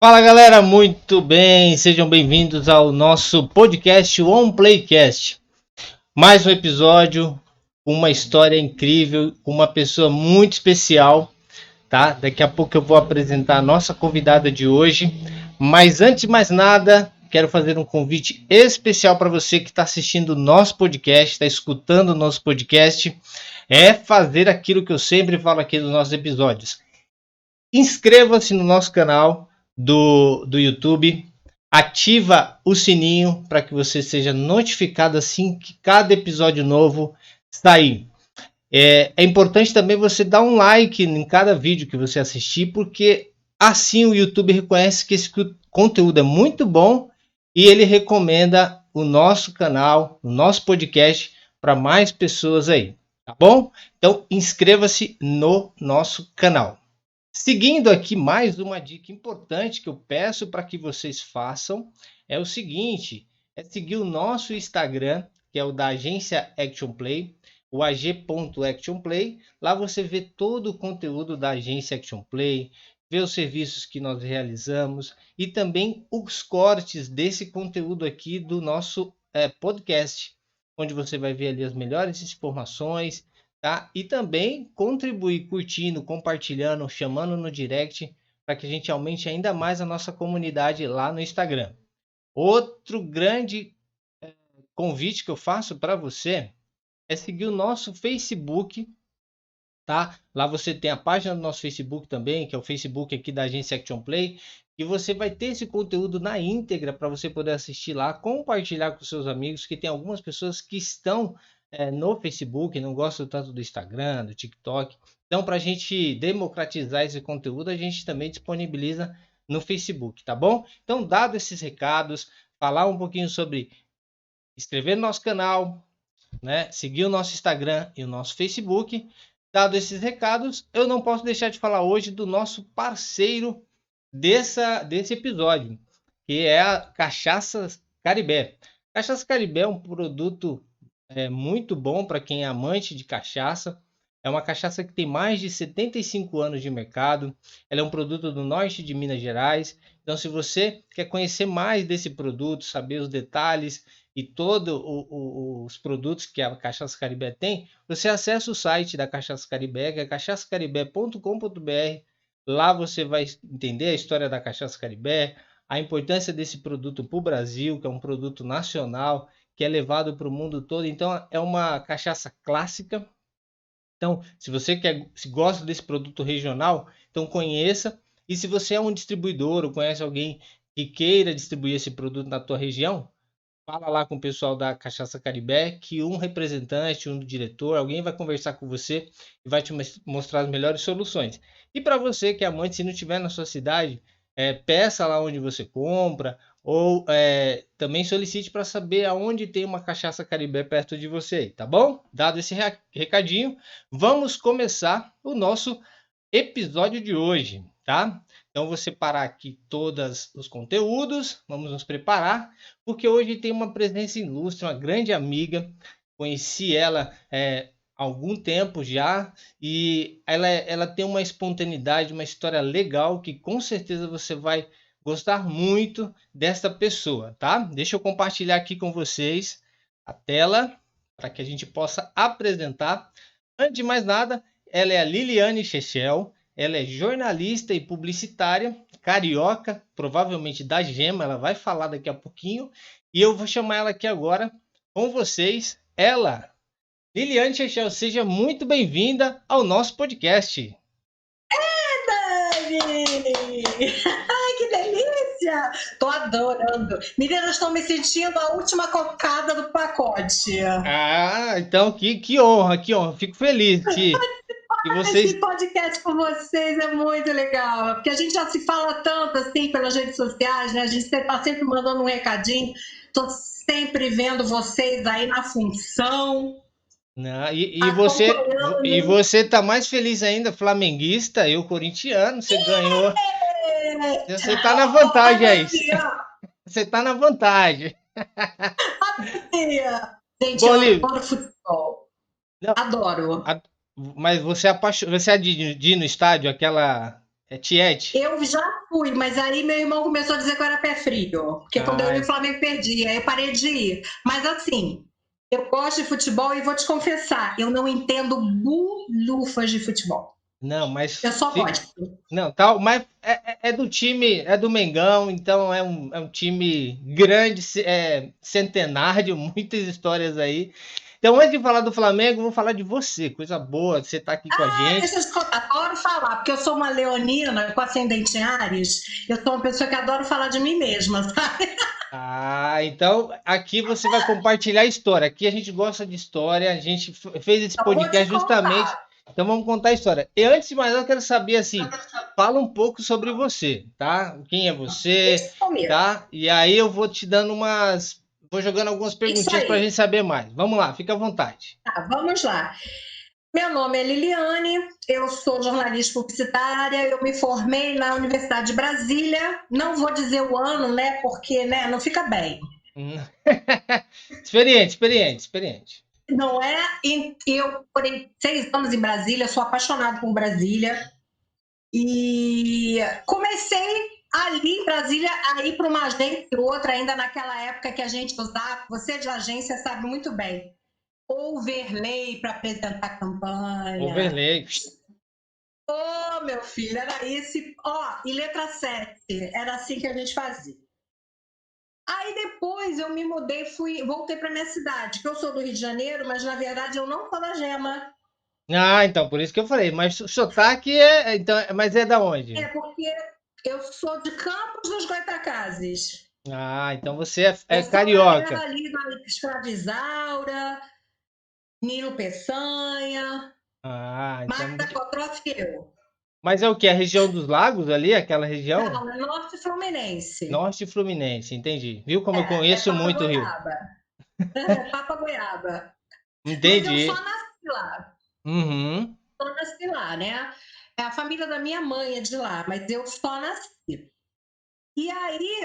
Fala galera, muito bem, sejam bem-vindos ao nosso podcast On Playcast. Mais um episódio, uma história incrível, uma pessoa muito especial, tá? Daqui a pouco eu vou apresentar a nossa convidada de hoje, mas antes de mais nada, quero fazer um convite especial para você que está assistindo o nosso podcast, está escutando o nosso podcast, é fazer aquilo que eu sempre falo aqui nos nossos episódios. Inscreva-se no nosso canal do YouTube, ativa o sininho para que você seja notificado assim que cada episódio novo sair. É importante também você dar um like em cada vídeo que você assistir, porque assim o YouTube reconhece que esse conteúdo é muito bom e ele recomenda o nosso canal, o nosso podcast para mais pessoas aí, tá bom? Então inscreva-se no nosso canal. Seguindo aqui mais uma dica importante que eu peço para que vocês façam é o seguinte, é seguir o nosso Instagram, que é o da agência Action Play, o ag.actionplay. Lá você vê todo o conteúdo da agência Action Play, vê os serviços que nós realizamos e também os cortes desse conteúdo aqui do nosso podcast, onde você vai ver ali as melhores informações, tá? E também contribuir curtindo, compartilhando, chamando no direct para que a gente aumente ainda mais a nossa comunidade lá no Instagram. Outro grande convite que eu faço para você é seguir o nosso Facebook, tá? Lá você tem a página do nosso Facebook também, que é o Facebook aqui da agência Action Play, e você vai ter esse conteúdo na íntegra para você poder assistir lá, compartilhar com seus amigos, que tem algumas pessoas que estão no Facebook, não gostam tanto do Instagram, do TikTok. Então, para a gente democratizar esse conteúdo, a gente também disponibiliza no Facebook, tá bom? Então, dado esses recados, falar um pouquinho sobre inscrever no nosso canal, né? Seguir o nosso Instagram e o nosso Facebook. Dado esses recados, eu não posso deixar de falar hoje do nosso parceiro desse episódio, que é a Cachaça Caribé. Cachaça Caribé é um produto muito bom para quem é amante de cachaça. É uma cachaça que tem mais de 75 anos de mercado. Ela é um produto do norte de Minas Gerais. Então, se você quer conhecer mais desse produto, saber os detalhes e todos os produtos que a Cachaça Caribé tem, você acessa o site da Cachaça Caribé, que é cachaçacaribé.com.br. Lá você vai entender a história da Cachaça Caribé, a importância desse produto para o Brasil, que é um produto nacional, que é levado para o mundo todo. Então, é uma cachaça clássica. Então, se gosta desse produto regional, então conheça. E se você é um distribuidor ou conhece alguém que queira distribuir esse produto na tua região, fala lá com o pessoal da Cachaça Caribé, que um representante, um diretor, alguém vai conversar com você e vai te mostrar as melhores soluções. E para você que é amante, se não tiver na sua cidade, peça lá onde você compra, ou também solicite para saber aonde tem uma Cachaça Caribé perto de você, tá bom? Dado esse recadinho, vamos começar o nosso episódio de hoje, tá? Então vou separar aqui todos os conteúdos, vamos nos preparar, porque hoje tem uma presença ilustre, uma grande amiga, conheci ela há algum tempo já, e ela tem uma espontaneidade, uma história legal, que com certeza você vai gostar muito desta pessoa, tá? Deixa eu compartilhar aqui com vocês a tela, para que a gente possa apresentar. Antes de mais nada, ela é a Liliane Chechel, ela é jornalista e publicitária, carioca, provavelmente da Gema, ela vai falar daqui a pouquinho, e eu vou chamar ela aqui agora com vocês, ela, Liliane Chechel, seja muito bem-vinda ao nosso podcast. Dani! Ai, que delícia! Tô adorando. Meninas, estou me sentindo a última cocada do pacote. Ah, então que honra, que honra. Fico feliz que Esse vocês. podcast com vocês é muito legal, porque a gente já se fala tanto assim pelas redes sociais, né? A gente está sempre mandando um recadinho. Tô sempre vendo vocês aí na função, Não, e acompanhando. você tá mais feliz ainda, flamenguista, eu corintiano, você ganhou. Você tá na vantagem aí. Você tá na vantagem. Gente, Bom, eu Lívia, adoro futebol. não, Adoro. mas você é de ir no estádio, aquela. É Tiete. Eu já fui, mas aí meu irmão começou a dizer que eu era pé frio. Porque quando eu vi Ah, o Flamengo perdia, aí eu parei de ir. Mas assim, eu gosto de futebol e vou te confessar, eu não entendo bulhufas de futebol. não, Eu mas só gosto. não, tal, mas é do time, é do Mengão, então é um time grande, centenário, muitas histórias aí. Então, antes de falar do Flamengo, vou falar de você, coisa boa, você tá aqui com a gente. Deixa eu te contar, adoro falar, porque eu sou uma leonina com ascendente em Áries, eu sou uma pessoa que adoro falar de mim mesma, sabe? Ah, então aqui você vai compartilhar a história. Aqui a gente gosta de história, a gente fez esse Então, vou te podcast justamente. contar. Então vamos contar a história. E antes de mais nada, eu quero saber assim, fala um pouco sobre você, tá? Quem é você, Isso comigo. tá? E aí eu vou te dando vou jogando algumas Isso perguntinhas para a aí. gente saber mais. Vamos lá, fica à vontade. Tá, vamos lá. Meu nome é Liliane, eu sou jornalista publicitária, eu me formei na Universidade de Brasília. Não vou dizer o ano, né? Porque né, não fica bem. Hum. Experiente. Não é? Eu morei 6 anos em Brasília, sou apaixonada por Brasília. E comecei ali em Brasília a ir para uma agência e outra, ainda naquela época que a gente usava, você de agência sabe muito bem, overlay para apresentar campanha. Overlay. Ô, meu filho, era esse. Ó, e letra 7, era assim que a gente fazia. Aí depois eu me mudei, voltei para minha cidade, que eu sou do Rio de Janeiro, mas na verdade eu não sou da Gema. Ah, então por isso que eu falei. Mas o sotaque então, mas é da onde? É porque eu sou de Campos dos Goytacazes. Ah, então você é Eu sou da terra carioca. ali da Escravizaura, Nilo Peçanha, Ah, mais então. Cotrópolis que eu. Mas é o que? A região dos lagos ali? Aquela região? Não, é Norte Fluminense. Norte Fluminense, entendi. Viu como eu É conheço Papa muito o Rio? Goiaba. É Papa Goiaba. Mas eu só Entendi. nasci lá. Uhum. Só nasci lá, né? É a família da minha mãe é de lá, mas eu só nasci. E aí,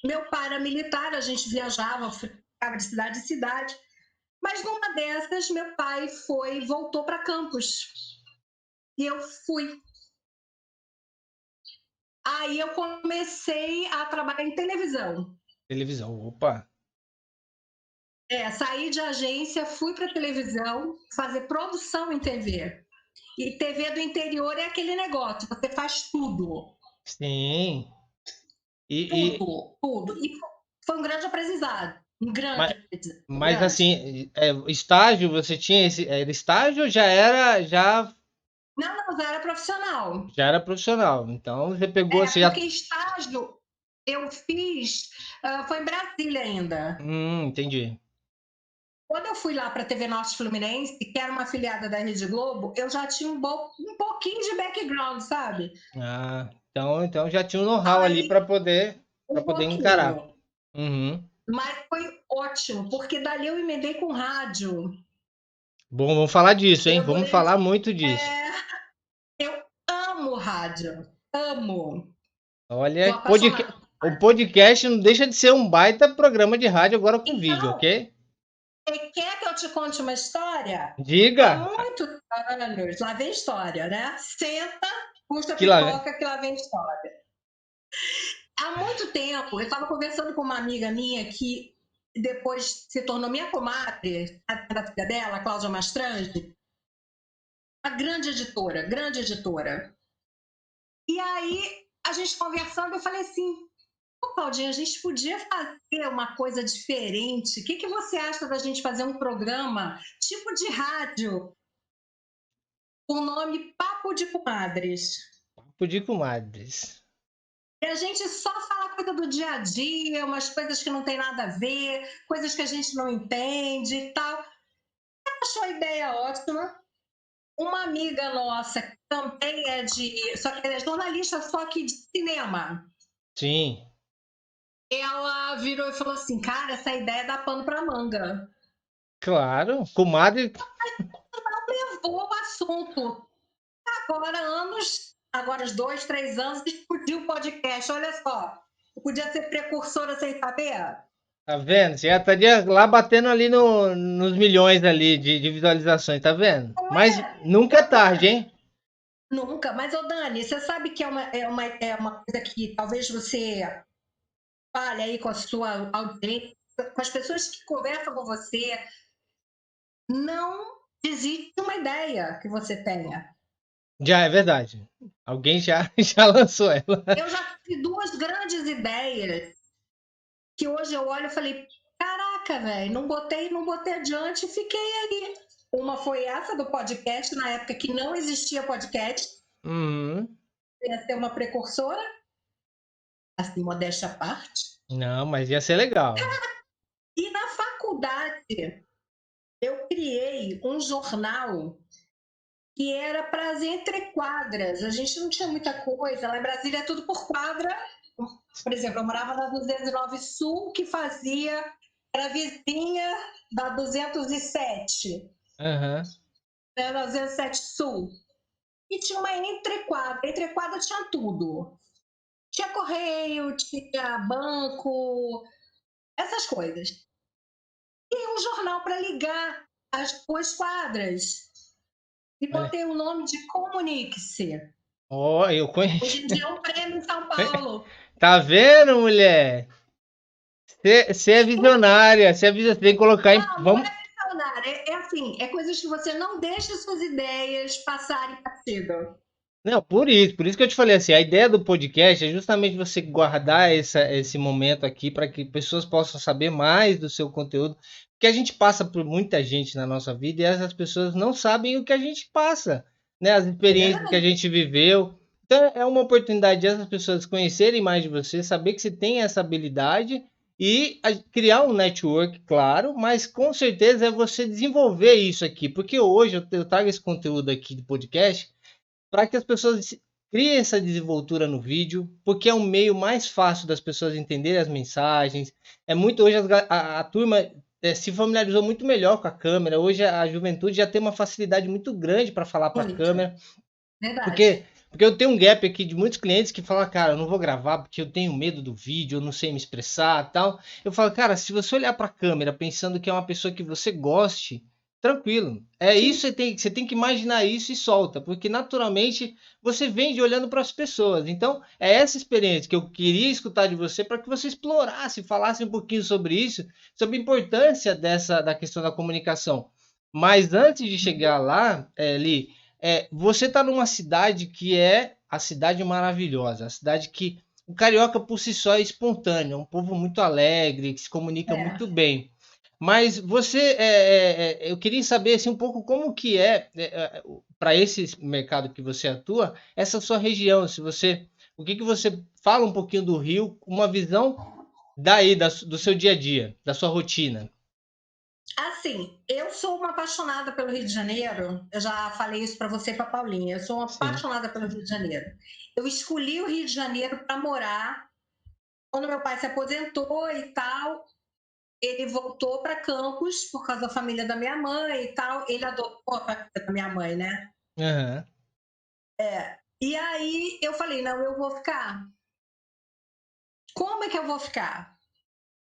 meu pai era militar, a gente viajava, ficava de cidade em cidade. Mas numa dessas, meu pai voltou para Campos. E eu fui. Aí eu comecei a trabalhar em televisão. Televisão, opa. Saí de agência, fui para televisão, fazer produção em TV. E TV do interior é aquele negócio, você faz tudo. Sim. E, Tudo. E foi um grande aprendizado. Um grande mas, aprendizado. mas Grande. assim, estágio, você tinha era estágio ou Não, já era profissional. já era profissional? Então você pegou, você já. Porque estágio eu fiz, foi em Brasília ainda. Entendi. Quando eu fui lá para a TV Norte Fluminense, que era uma afiliada da Rede Globo, eu já tinha um pouquinho de background, sabe? Ah, então já tinha um know-how ali Aí, para um poder encarar. pouquinho. Uhum. Mas foi ótimo, porque dali eu emendei com rádio. Bom, vamos falar disso, hein? Eu, Vamos durante, falar muito disso. é, eu amo rádio. Amo. Sou Olha, apaixonada. o podcast não deixa de ser um baita programa de rádio agora com vídeo, Então, ok? quer que eu te conte uma história? Diga Há muitos anos, lá vem história, né? Senta, puxa a que lá. pipoca que lá vem história. Há muito tempo, eu estava conversando com uma amiga minha que depois se tornou minha comadre, da filha dela, Cláudia Mastrange, uma grande editora, grande editora. E aí, a gente conversando, eu falei assim, Claudinha, a gente podia fazer uma coisa diferente. O que você acha da gente fazer um programa tipo de rádio, com o nome Papo de Comadres? Papo de comadres. E a gente só fala coisa do dia a dia, umas coisas que não tem nada a ver, coisas que a gente não entende e tal. Ela achou a ideia ótima. Uma amiga nossa, que também só que ela é jornalista, só que de cinema. Sim, Ela virou e falou assim, cara, essa ideia dá pano pra manga. claro. Comadre, Levou o assunto. Agora uns 2, 3 anos, explodiu o podcast. Olha só, eu podia ser precursora sem saber. tá vendo? Você já estaria lá batendo ali nos milhões ali de visualizações, tá vendo? Mas nunca é tarde, hein? Nunca. Mas, ô Dani, você sabe que é uma coisa que talvez você fale aí com a sua audiência, com as pessoas que conversam com você, não desiste de uma ideia que você tenha. Já é verdade. Alguém já, já lançou ela. Eu já tive duas grandes ideias que hoje eu olho e falei, caraca, velho, não botei adiante e fiquei aí. Uma foi essa do podcast, na época que não existia podcast, Uhum. ia ser uma precursora, assim, modéstia à parte. Não, mas ia ser legal. E na faculdade, eu criei um jornal que era para as entrequadras. A gente não tinha muita coisa. Lá em Brasília é tudo por quadra. Por exemplo, eu morava na 209 Sul, que fazia, era vizinha da 207, Aham. né, na 207 Sul. E tinha uma entrequadra. A entrequadra tinha tudo. Tinha correio, tinha banco, essas coisas. E um jornal para ligar as duas quadras. E Olha. botei o nome de Comunique-se. Ó, eu Hoje conheço. em dia é um prêmio em São Paulo. Tá vendo, mulher? Você é visionária. Você tem que colocar em. Não, não Vamos. é missionário. É assim, é coisas que você não deixa suas ideias passarem batido. Não, por isso que eu te falei assim, a ideia do podcast é justamente você guardar esse momento aqui para que pessoas possam saber mais do seu conteúdo, porque a gente passa por muita gente na nossa vida e essas pessoas não sabem o que a gente passa, né? As É experiências que a verdade. gente viveu. Então é uma oportunidade de essas pessoas conhecerem mais de você, saber que você tem essa habilidade e criar um network, claro, mas com certeza é você desenvolver isso aqui, porque hoje eu trago esse conteúdo aqui do podcast para que as pessoas criem essa desenvoltura no vídeo, porque é um meio mais fácil das pessoas entenderem as mensagens. É muito hoje a turma se familiarizou muito melhor com a câmera. Hoje a juventude já tem uma facilidade muito grande para falar para a Muito. câmera, Verdade. porque eu tenho um gap aqui de muitos clientes que falam, cara, eu não vou gravar porque eu tenho medo do vídeo, eu não sei me expressar, tal. Eu falo, cara, se você olhar para a câmera pensando que é uma pessoa que você goste, tranquilo. É isso, Sim. você tem que imaginar isso e solta, porque naturalmente você vende olhando para as pessoas. Então, é essa experiência que eu queria escutar de você para que você explorasse, falasse um pouquinho sobre isso, sobre a importância da questão da comunicação. Mas antes de chegar lá, Li, você está numa cidade que é a cidade maravilhosa, a cidade que o carioca por si só é espontâneo, é um povo muito alegre, que se comunica muito É. bem. Mas você, eu queria saber assim, um pouco como que para esse mercado que você atua, essa sua região, se você, o que que você fala um pouquinho do Rio, uma visão daí do seu dia a dia, da sua rotina. Assim, eu sou uma apaixonada pelo Rio de Janeiro. Eu já falei isso para você e para Paulinha. Eu sou uma Sim. apaixonada pelo Rio de Janeiro. Eu escolhi o Rio de Janeiro para morar. Quando meu pai se aposentou e tal, ele voltou para Campos por causa da família da minha mãe e tal. Ele adotou a família da minha mãe, né? Aham. E aí eu falei, não, eu vou ficar. Como é que eu vou ficar?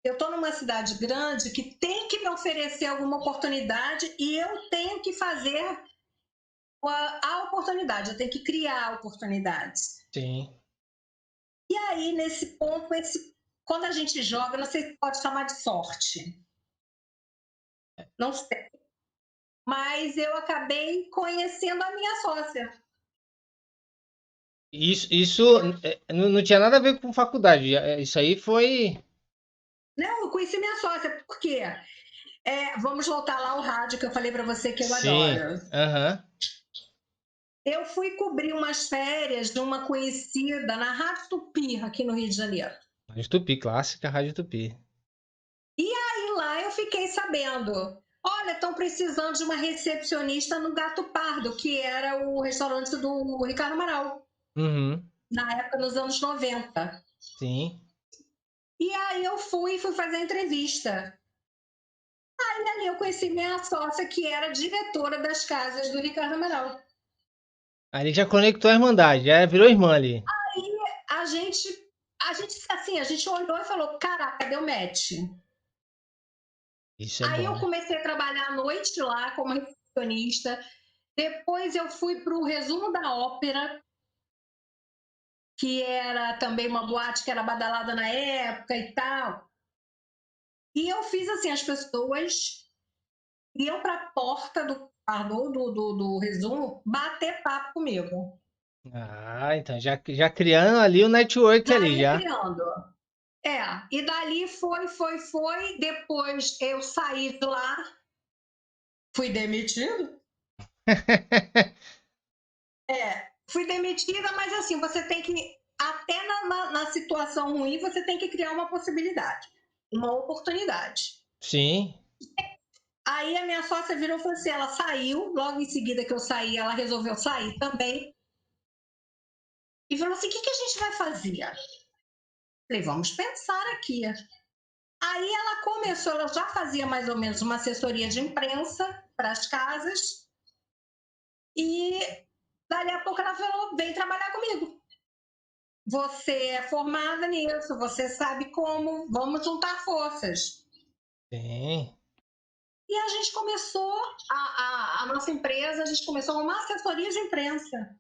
Eu estou numa cidade grande que tem que me oferecer alguma oportunidade e eu tenho que fazer a oportunidade, eu tenho que criar oportunidades. Sim. E aí, nesse ponto, quando a gente joga, não sei se pode chamar de sorte, não sei, mas eu acabei conhecendo a minha sócia. Isso não tinha nada a ver com faculdade. Isso aí foi. Não, eu conheci minha sócia, porque vamos voltar lá ao rádio que eu falei para você que eu Sim. adoro. Aham. Eu fui cobrir umas férias de uma conhecida na Rádio Tupi, aqui no Rio de Janeiro. Rádio Tupi, clássica Rádio Tupi. E lá eu fiquei sabendo. Olha, estão precisando de uma recepcionista no Gato Pardo, que era o restaurante do Ricardo Amaral, Uhum. na época, nos anos 90. Sim. E aí eu fui fazer a entrevista. E ali eu conheci minha sócia, que era diretora das casas do Ricardo Amaral. Ali já conectou a Irmandade, já virou irmã ali. A gente, assim, a gente olhou e falou, caraca, deu match. Isso é Aí bom, eu né? comecei a trabalhar à noite lá como recepcionista. Depois eu fui para o Resumo da Ópera, que era também uma boate que era badalada na época e tal. E eu fiz assim, as pessoas iam para a porta do Resumo bater papo comigo. Ah, então já criando ali o network Já ali, ia já. criando. E dali foi. Depois eu saí de lá, fui demitido. Fui demitida, mas assim, você tem que, até na situação ruim, você tem que criar uma possibilidade, uma oportunidade. Sim, Aí a minha sócia virou e falou assim: ela saiu, logo em seguida que eu saí, ela resolveu sair também. E falou assim: o que a gente vai fazer? Falei: vamos pensar aqui. Aí ela começou, ela já fazia mais ou menos uma assessoria de imprensa para as casas. E dali a pouco ela falou: vem trabalhar comigo. Você é formada nisso, você sabe como, vamos juntar forças. sim. E a gente começou, a nossa empresa, a gente começou uma assessoria de imprensa.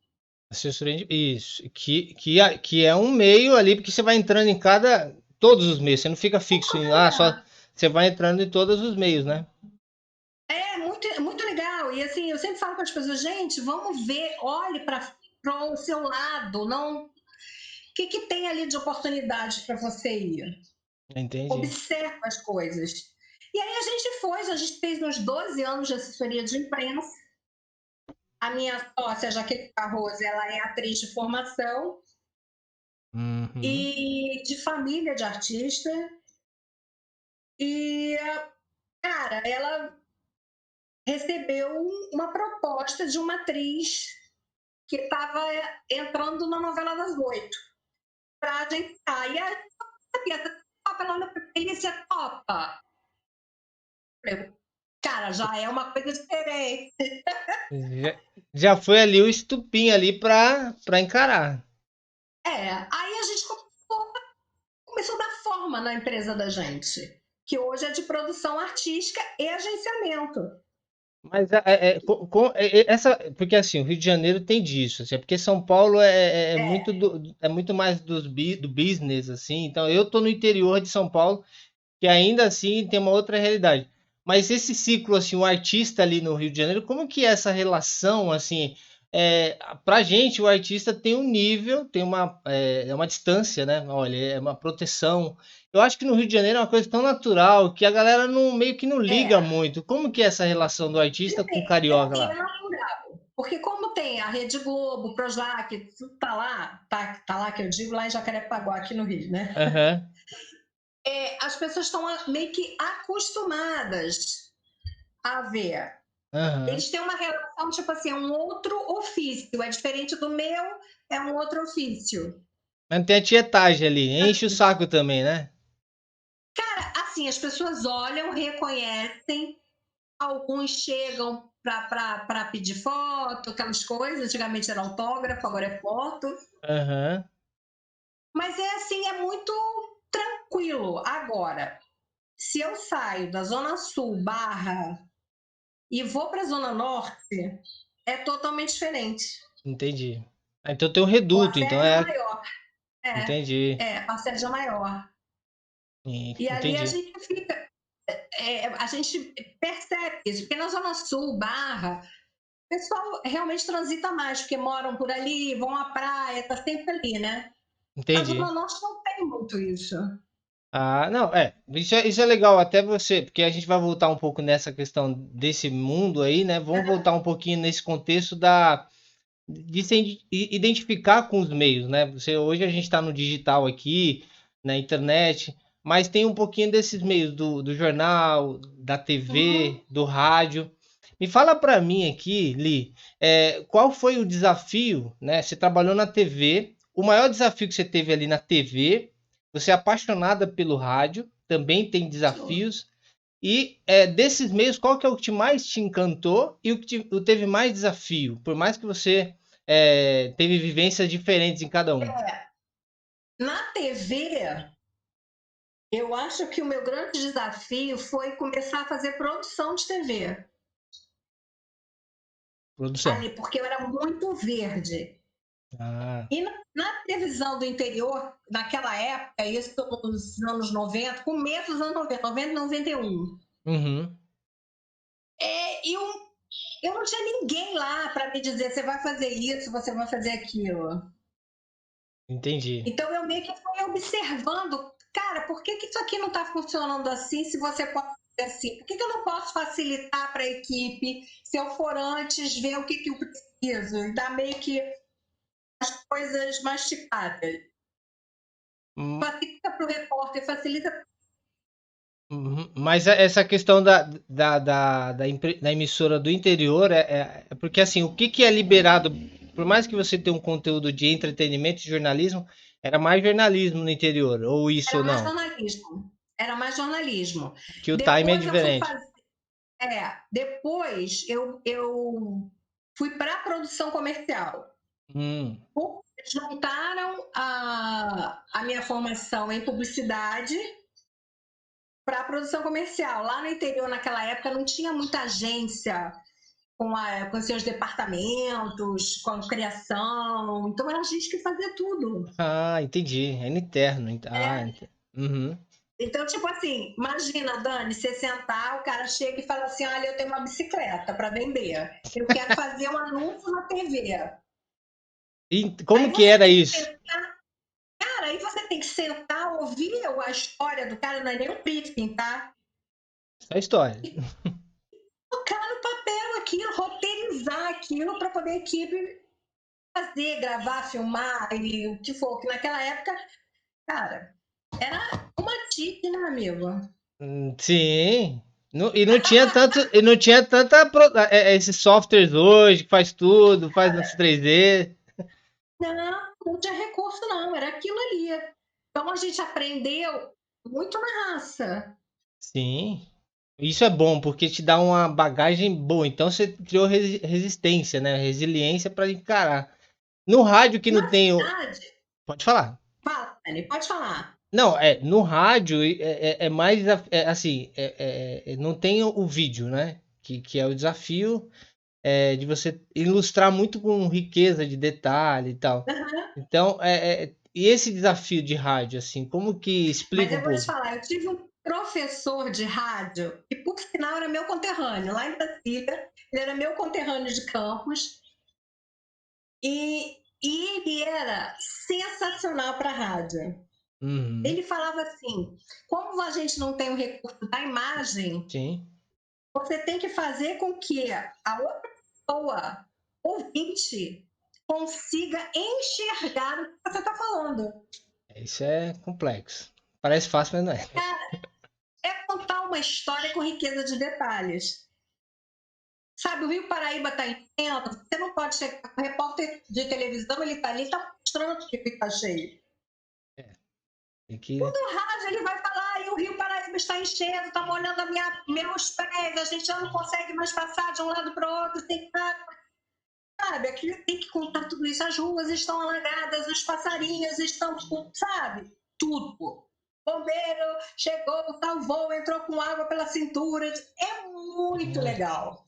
Assessoria isso. Que é um meio ali, porque você vai entrando em cada. Todos os meios. Você não fica fixo em. Ah, só. Você vai entrando em todos os meios, né? Muito legal. E assim, eu sempre falo para as pessoas: gente, vamos ver, olhe para o seu lado, não. O que tem ali de oportunidade para você ir? Entendi. Observa as coisas. E aí a gente fez uns 12 anos de assessoria de imprensa. A minha sócia, Jaqueline Barroso, ela é atriz de formação Uhum. e de família de artista. E, cara, ela recebeu uma proposta de uma atriz que estava entrando na novela das 8 para a gente sair. E a gente sabia, ela Felícia topa. Cara, já é uma coisa diferente. Já, já foi ali o estupim ali pra encarar. Aí a gente começou a dar forma na empresa da gente, que hoje é de produção artística e agenciamento. Mas essa, porque assim, o Rio de Janeiro tem disso, assim, é porque São Paulo é muito é muito mais do business, assim. Então eu tô no interior de São Paulo, que ainda assim tem uma outra realidade. Mas esse ciclo, assim, o artista ali no Rio de Janeiro, como que é essa relação, assim, pra gente o artista tem um nível, tem uma distância, né? Olha, é uma proteção. Eu acho que no Rio de Janeiro é uma coisa tão natural que a galera não, meio que não liga É, muito. Como que é essa relação do artista com o carioca e é lá? natural. Porque como tem a Rede Globo, o Projac, tudo tá lá que eu digo, lá em Jacarepaguá, aqui no Rio, né? Aham, As pessoas estão meio que acostumadas a ver. aham. Eles têm uma relação, tipo assim, é um outro ofício, é diferente do meu, é um outro ofício. Mas tem a tietagem ali, enche o saco também, né? Assim, as pessoas olham, reconhecem, alguns chegam para pedir foto, aquelas coisas, antigamente era autógrafo, agora é foto. Aham. Mas é assim, é muito tranquilo. Agora, se eu saio da Zona Sul, Barra, e vou para a Zona Norte, é totalmente diferente. Entendi. Ah, então tem um O reduto, então assédio é é. maior. Entendi. O assédio é maior. E ali a Entendi. gente fica, a gente percebe isso, porque na Zona Sul, Barra, o pessoal realmente transita mais, porque moram por ali, vão à praia, tá sempre ali, né? A Entendi. Zona Norte não tem muito isso. Ah, não, isso é legal até você, porque a gente vai voltar um pouco nessa questão desse mundo aí, né? Vamos voltar um pouquinho nesse contexto de se identificar com os meios, né? Hoje a gente está no digital aqui, na internet, mas tem um pouquinho desses meios do jornal, da TV, Uhum. do rádio. Me fala para mim aqui, Li, qual foi o desafio, né? Você trabalhou na TV, o maior desafio que você teve ali na TV, você é apaixonada pelo rádio, também tem desafios. E desses meios, qual que é o que mais te encantou e o que teve mais desafio? Por mais que você teve vivências diferentes em cada um. Na TV, eu acho que o meu grande desafio foi começar a fazer produção de TV. Produção. ali, porque eu era muito verde. Ah, E na televisão do interior, naquela época, isso nos anos 90, começo dos anos 90, 90 e 91, uhum, eu não tinha ninguém lá para me dizer, você vai fazer isso, você vai fazer aquilo. entendi. Então eu meio que fui observando, cara, por que isso aqui não está funcionando assim se você pode fazer assim? Por que eu não posso facilitar para a equipe se eu for antes ver o que eu preciso e dar meio que as coisas mastigadas? Hum, Facilita para o repórter, facilita. Mas essa questão da emissora do interior é porque assim, o que é liberado, por mais que você tenha um conteúdo de entretenimento e jornalismo, era mais jornalismo no interior, ou isso Era ou mais não? jornalismo. Era mais jornalismo. Que o time é Depois eu fui diferente. fazer. Depois eu fui para a produção comercial. Hum, Juntaram a minha formação em publicidade para a produção comercial. Lá no interior, naquela época, não tinha muita agência com seus departamentos, com criação. Então, era a gente que fazia tudo. entendi. É no interno. Uhum. Então, tipo assim, imagina, Dani, você sentar, o cara chega e fala assim: olha, eu tenho uma bicicleta para vender. Eu quero fazer um anúncio na TV. E Aí como que você era tem que isso? sentar, cara, aí você tem que sentar, ouvir a história do cara, não é nem um briefing, tá? Essa é a história. E colocar no papel aquilo, roteirizar aquilo para poder a equipe fazer, gravar, filmar e o que for. Que naquela época, cara, era uma tique, né, amigo? Sim. E não tinha tanto, e não tinha tanta esses softwares hoje que faz tudo, faz no 3D. Não tinha recurso, não, era aquilo ali. Então a gente aprendeu muito na raça. Sim. Isso é bom porque te dá uma bagagem boa. Então você criou resistência, né? Resiliência para encarar. No rádio que Na não tem verdade, Pode falar. fala, Dani, pode falar. Não, no rádio é mais assim, não tem o vídeo, né? Que é o desafio de você ilustrar muito com riqueza de detalhe e tal. Uhum. Então, e esse desafio de rádio, assim, como que Mas explica um eu vou te pouco? falar, eu tive um professor de rádio, que por sinal era meu conterrâneo, lá em Brasília, ele era meu conterrâneo de campus, e ele era sensacional para rádio. Uhum, Ele falava assim: como a gente não tem o recurso da imagem, sim, você tem que fazer com que a outra pessoa, ouvinte, consiga enxergar o que você está falando. isso é complexo. Parece fácil, mas não é. É contar uma história com riqueza de detalhes. Sabe, o Rio Paraíba está enchendo, você não pode chegar. O repórter de televisão, ele está ali, está mostrando que está cheio. Tem que... No rádio, ele vai falar, e o Rio Paraíba está enchendo, está molhando meus pés, a gente já não consegue mais passar de um lado para o outro, tem que sabe, aqui tem que contar tudo isso. As ruas estão alagadas, os passarinhos estão, sabe, tudo. Bombeiro chegou, salvou, entrou com água pela cintura. É muito legal.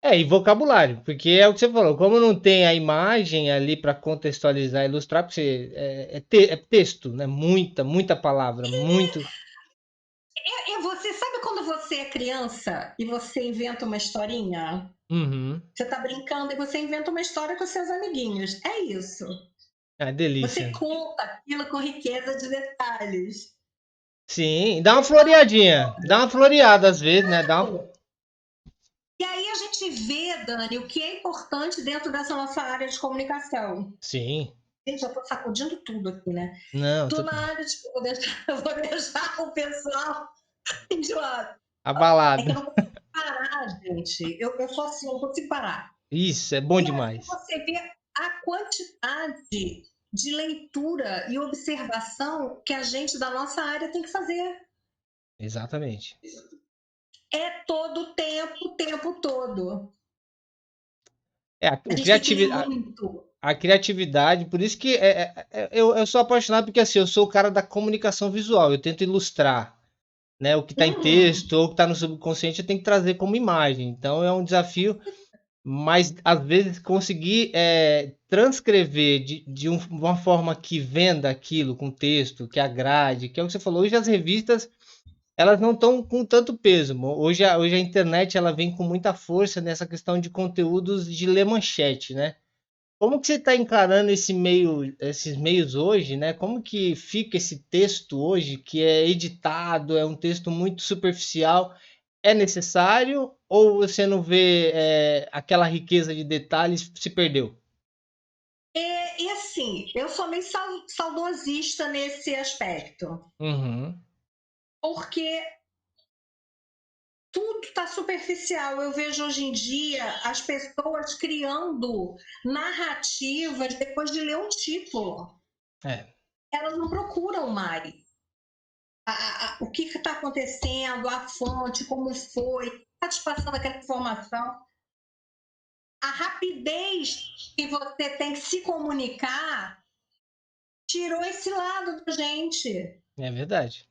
E vocabulário, porque é o que você falou, como não tem a imagem ali para contextualizar, ilustrar, porque é texto, né? Muita palavra, muito. E você sabe quando você é criança e você inventa uma historinha? Uhum. Você está brincando e você inventa uma história com seus amiguinhos. É isso. É Você delícia. conta aquilo com riqueza de detalhes. Sim, dá uma Eu floreadinha, dá uma floreada às vezes, né? falo. E aí a gente vê, Dani, o que é importante dentro dessa nossa área de comunicação. Sim, Gente, já estou sacudindo tudo aqui, né? não, Tô na área de. Eu vou deixar o pessoal enjoado. É que abalado. eu não consigo parar, gente. Eu sou assim, eu não consigo parar. Isso, é bom E aí demais. você vê a quantidade de leitura e observação que a gente da nossa área tem que fazer. Exatamente. É todo o tempo todo. A O gente tem que ler criatividade, muito. a criatividade, por isso que eu sou apaixonado, porque assim, eu sou o cara da comunicação visual, eu tento ilustrar, né, o que está em Uhum. texto ou o que está no subconsciente, eu tenho que trazer como imagem. Então é um desafio. mas às vezes conseguir transcrever uma forma que venda aquilo com texto, que agrade, que é o que você falou. Hoje as revistas elas não estão com tanto peso. Hoje a internet ela vem com muita força nessa questão de conteúdos de ler manchete, né? Como que você está encarando esses meios hoje, né? Como que fica esse texto hoje, que é editado, é um texto muito superficial? É necessário ou você não vê aquela riqueza de detalhes se perdeu? E assim, eu sou meio saudosista nesse aspecto, Uhum. porque tudo está superficial. Eu vejo hoje em dia as pessoas criando narrativas depois de ler um título. É, Elas não procuram mais o que está acontecendo, a fonte, como foi, está te passando aquela informação. A rapidez que você tem que se comunicar tirou esse lado da gente. é verdade.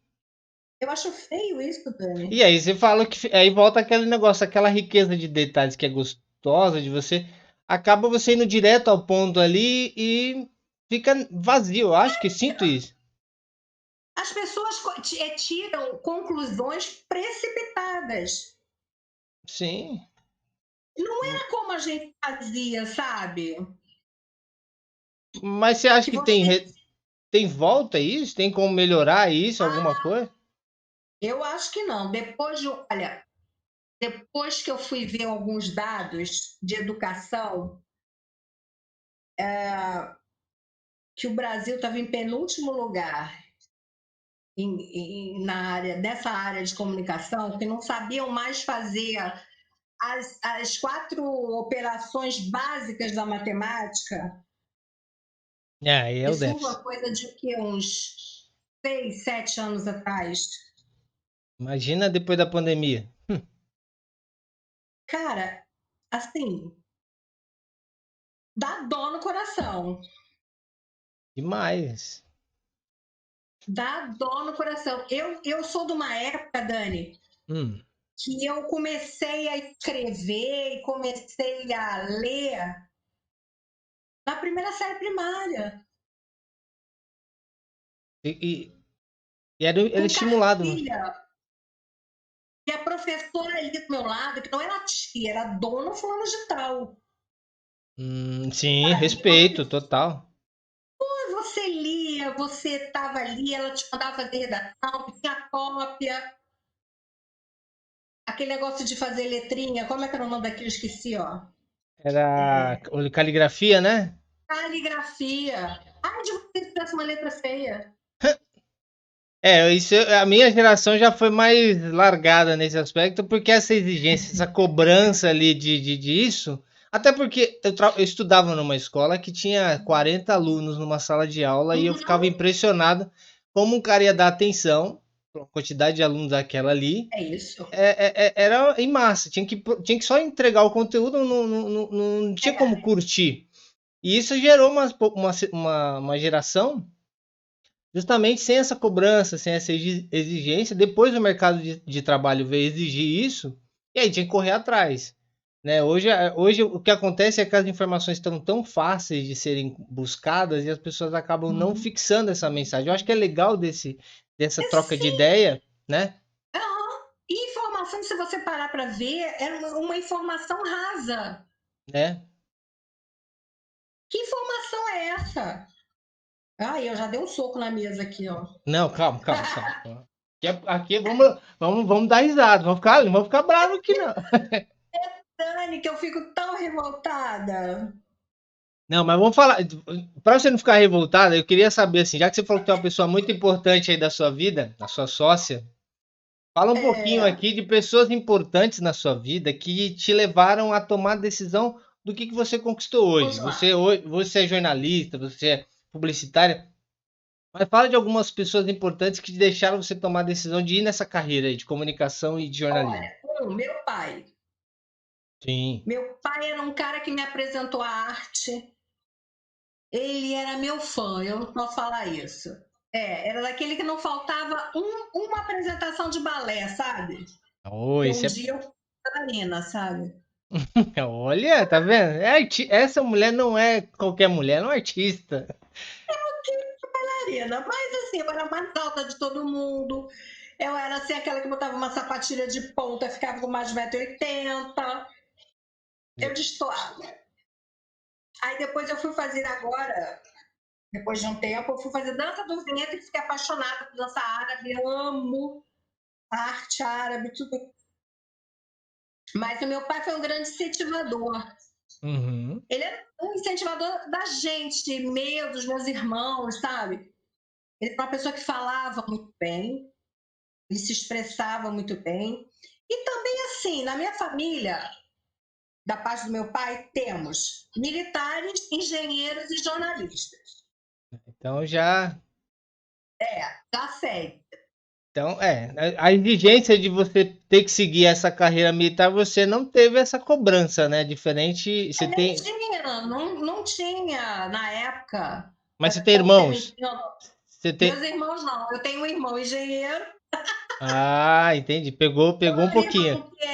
Eu acho feio isso, E Dani. aí você fala que aí volta aquele negócio, aquela riqueza de detalhes que é gostosa de você, acaba você indo direto ao ponto ali e fica vazio. Eu acho que sinto isso. As pessoas tiram conclusões precipitadas. Sim. Não era como a gente fazia, sabe? Mas você acha Que que você. tem volta isso? Tem como melhorar isso, alguma Ah, coisa? eu acho que não. Olha, depois que eu fui ver alguns dados de educação, que o Brasil estava em penúltimo lugar nessa área de comunicação, que não sabiam mais fazer as quatro operações básicas da matemática. É, aí é o Isso uma déficit. coisa de que uns 6, 7 anos atrás. Imagina depois da pandemia. Cara, assim, dá dó no coração. Demais. Dá dó no coração. Eu sou de uma época, Dani, Hum. que eu comecei a escrever e comecei a ler na primeira série primária, E era com estimulado, né? cartilha. E a professora ali do meu lado, que não era tia, era dona fulano de tal. Sim, Sabe? respeito, total. Você lia, você estava ali, ela te mandava fazer redação, tinha cópia. Aquele negócio de fazer letrinha, como é que era o nome daquilo? Esqueci, ó. Era caligrafia, né? Caligrafia. Ai, de você tivesse uma letra feia. A minha geração já foi mais largada nesse aspecto, porque essa exigência, essa cobrança ali disso, até porque eu estudava numa escola que tinha 40 alunos numa sala de aula e eu ficava Uhum, impressionado como um cara ia dar atenção para a quantidade de alunos daquela ali. é isso. Era em massa, tinha que só entregar o conteúdo, não tinha como É, curtir. E isso gerou uma geração justamente sem essa cobrança, sem essa exigência. Depois o mercado de trabalho veio exigir isso, e aí tinha que correr atrás. Né? Hoje o que acontece é que as informações estão tão fáceis de serem buscadas e as pessoas acabam não uhum. fixando essa mensagem. Eu acho que é legal dessa troca de Sim, ideia, né? e informação, se você parar para ver, é uma informação rasa. Né? Que informação é essa? Ai, eu já dei um soco na mesa aqui, ó. Não, calma, calma, calma. Aqui vamos dar risada, não vamos ficar bravo aqui não. Dani, que eu fico tão revoltada. Não, mas vamos falar. Para você não ficar revoltada, eu queria saber assim, já que você falou que tem uma pessoa muito importante aí da sua vida, a sua sócia, fala um pouquinho É, aqui de pessoas importantes na sua vida que te levaram a tomar a decisão do que você conquistou hoje. vamos lá. Você é jornalista, você é publicitária, mas fala de algumas pessoas importantes que te deixaram você tomar a decisão de ir nessa carreira aí de comunicação e de jornalismo. Olha, meu pai. Sim. Meu pai era um cara que me apresentou a arte. Ele era meu fã, eu não posso falar isso. Era daquele que não faltava uma apresentação de balé, sabe? Oh, Que um esse é. dia eu fui bailarina, sabe? Olha, tá vendo? Essa mulher não é qualquer mulher, não é artista. Marina, mas assim, eu era mais alta de todo mundo. Eu era assim, aquela que botava uma sapatilha de ponta, ficava com mais de 1,80 m. Eu destoava. Aí depois eu fui fazer agora, depois de um tempo, eu fui fazer dança do ventre e fiquei apaixonada por dança árabe. Eu amo a arte árabe, tudo. Mas o meu pai foi um grande incentivador. Uhum. Ele era um incentivador da gente, meu, dos meus irmãos, sabe? Ele era uma pessoa que falava muito bem, ele se expressava muito bem. E também, assim, na minha família, da parte do meu pai, temos militares, engenheiros e jornalistas. Então já. Já sei. Então, a exigência de você ter que seguir essa carreira militar, você não teve essa cobrança, né? Diferente, você Nem tem, tinha, não tinha na época. mas você Era tem tão irmãos? permitido. Você Meus tem. irmãos não. Eu tenho um irmão engenheiro, Ah, entendi. Pegou um outro pouquinho. irmão que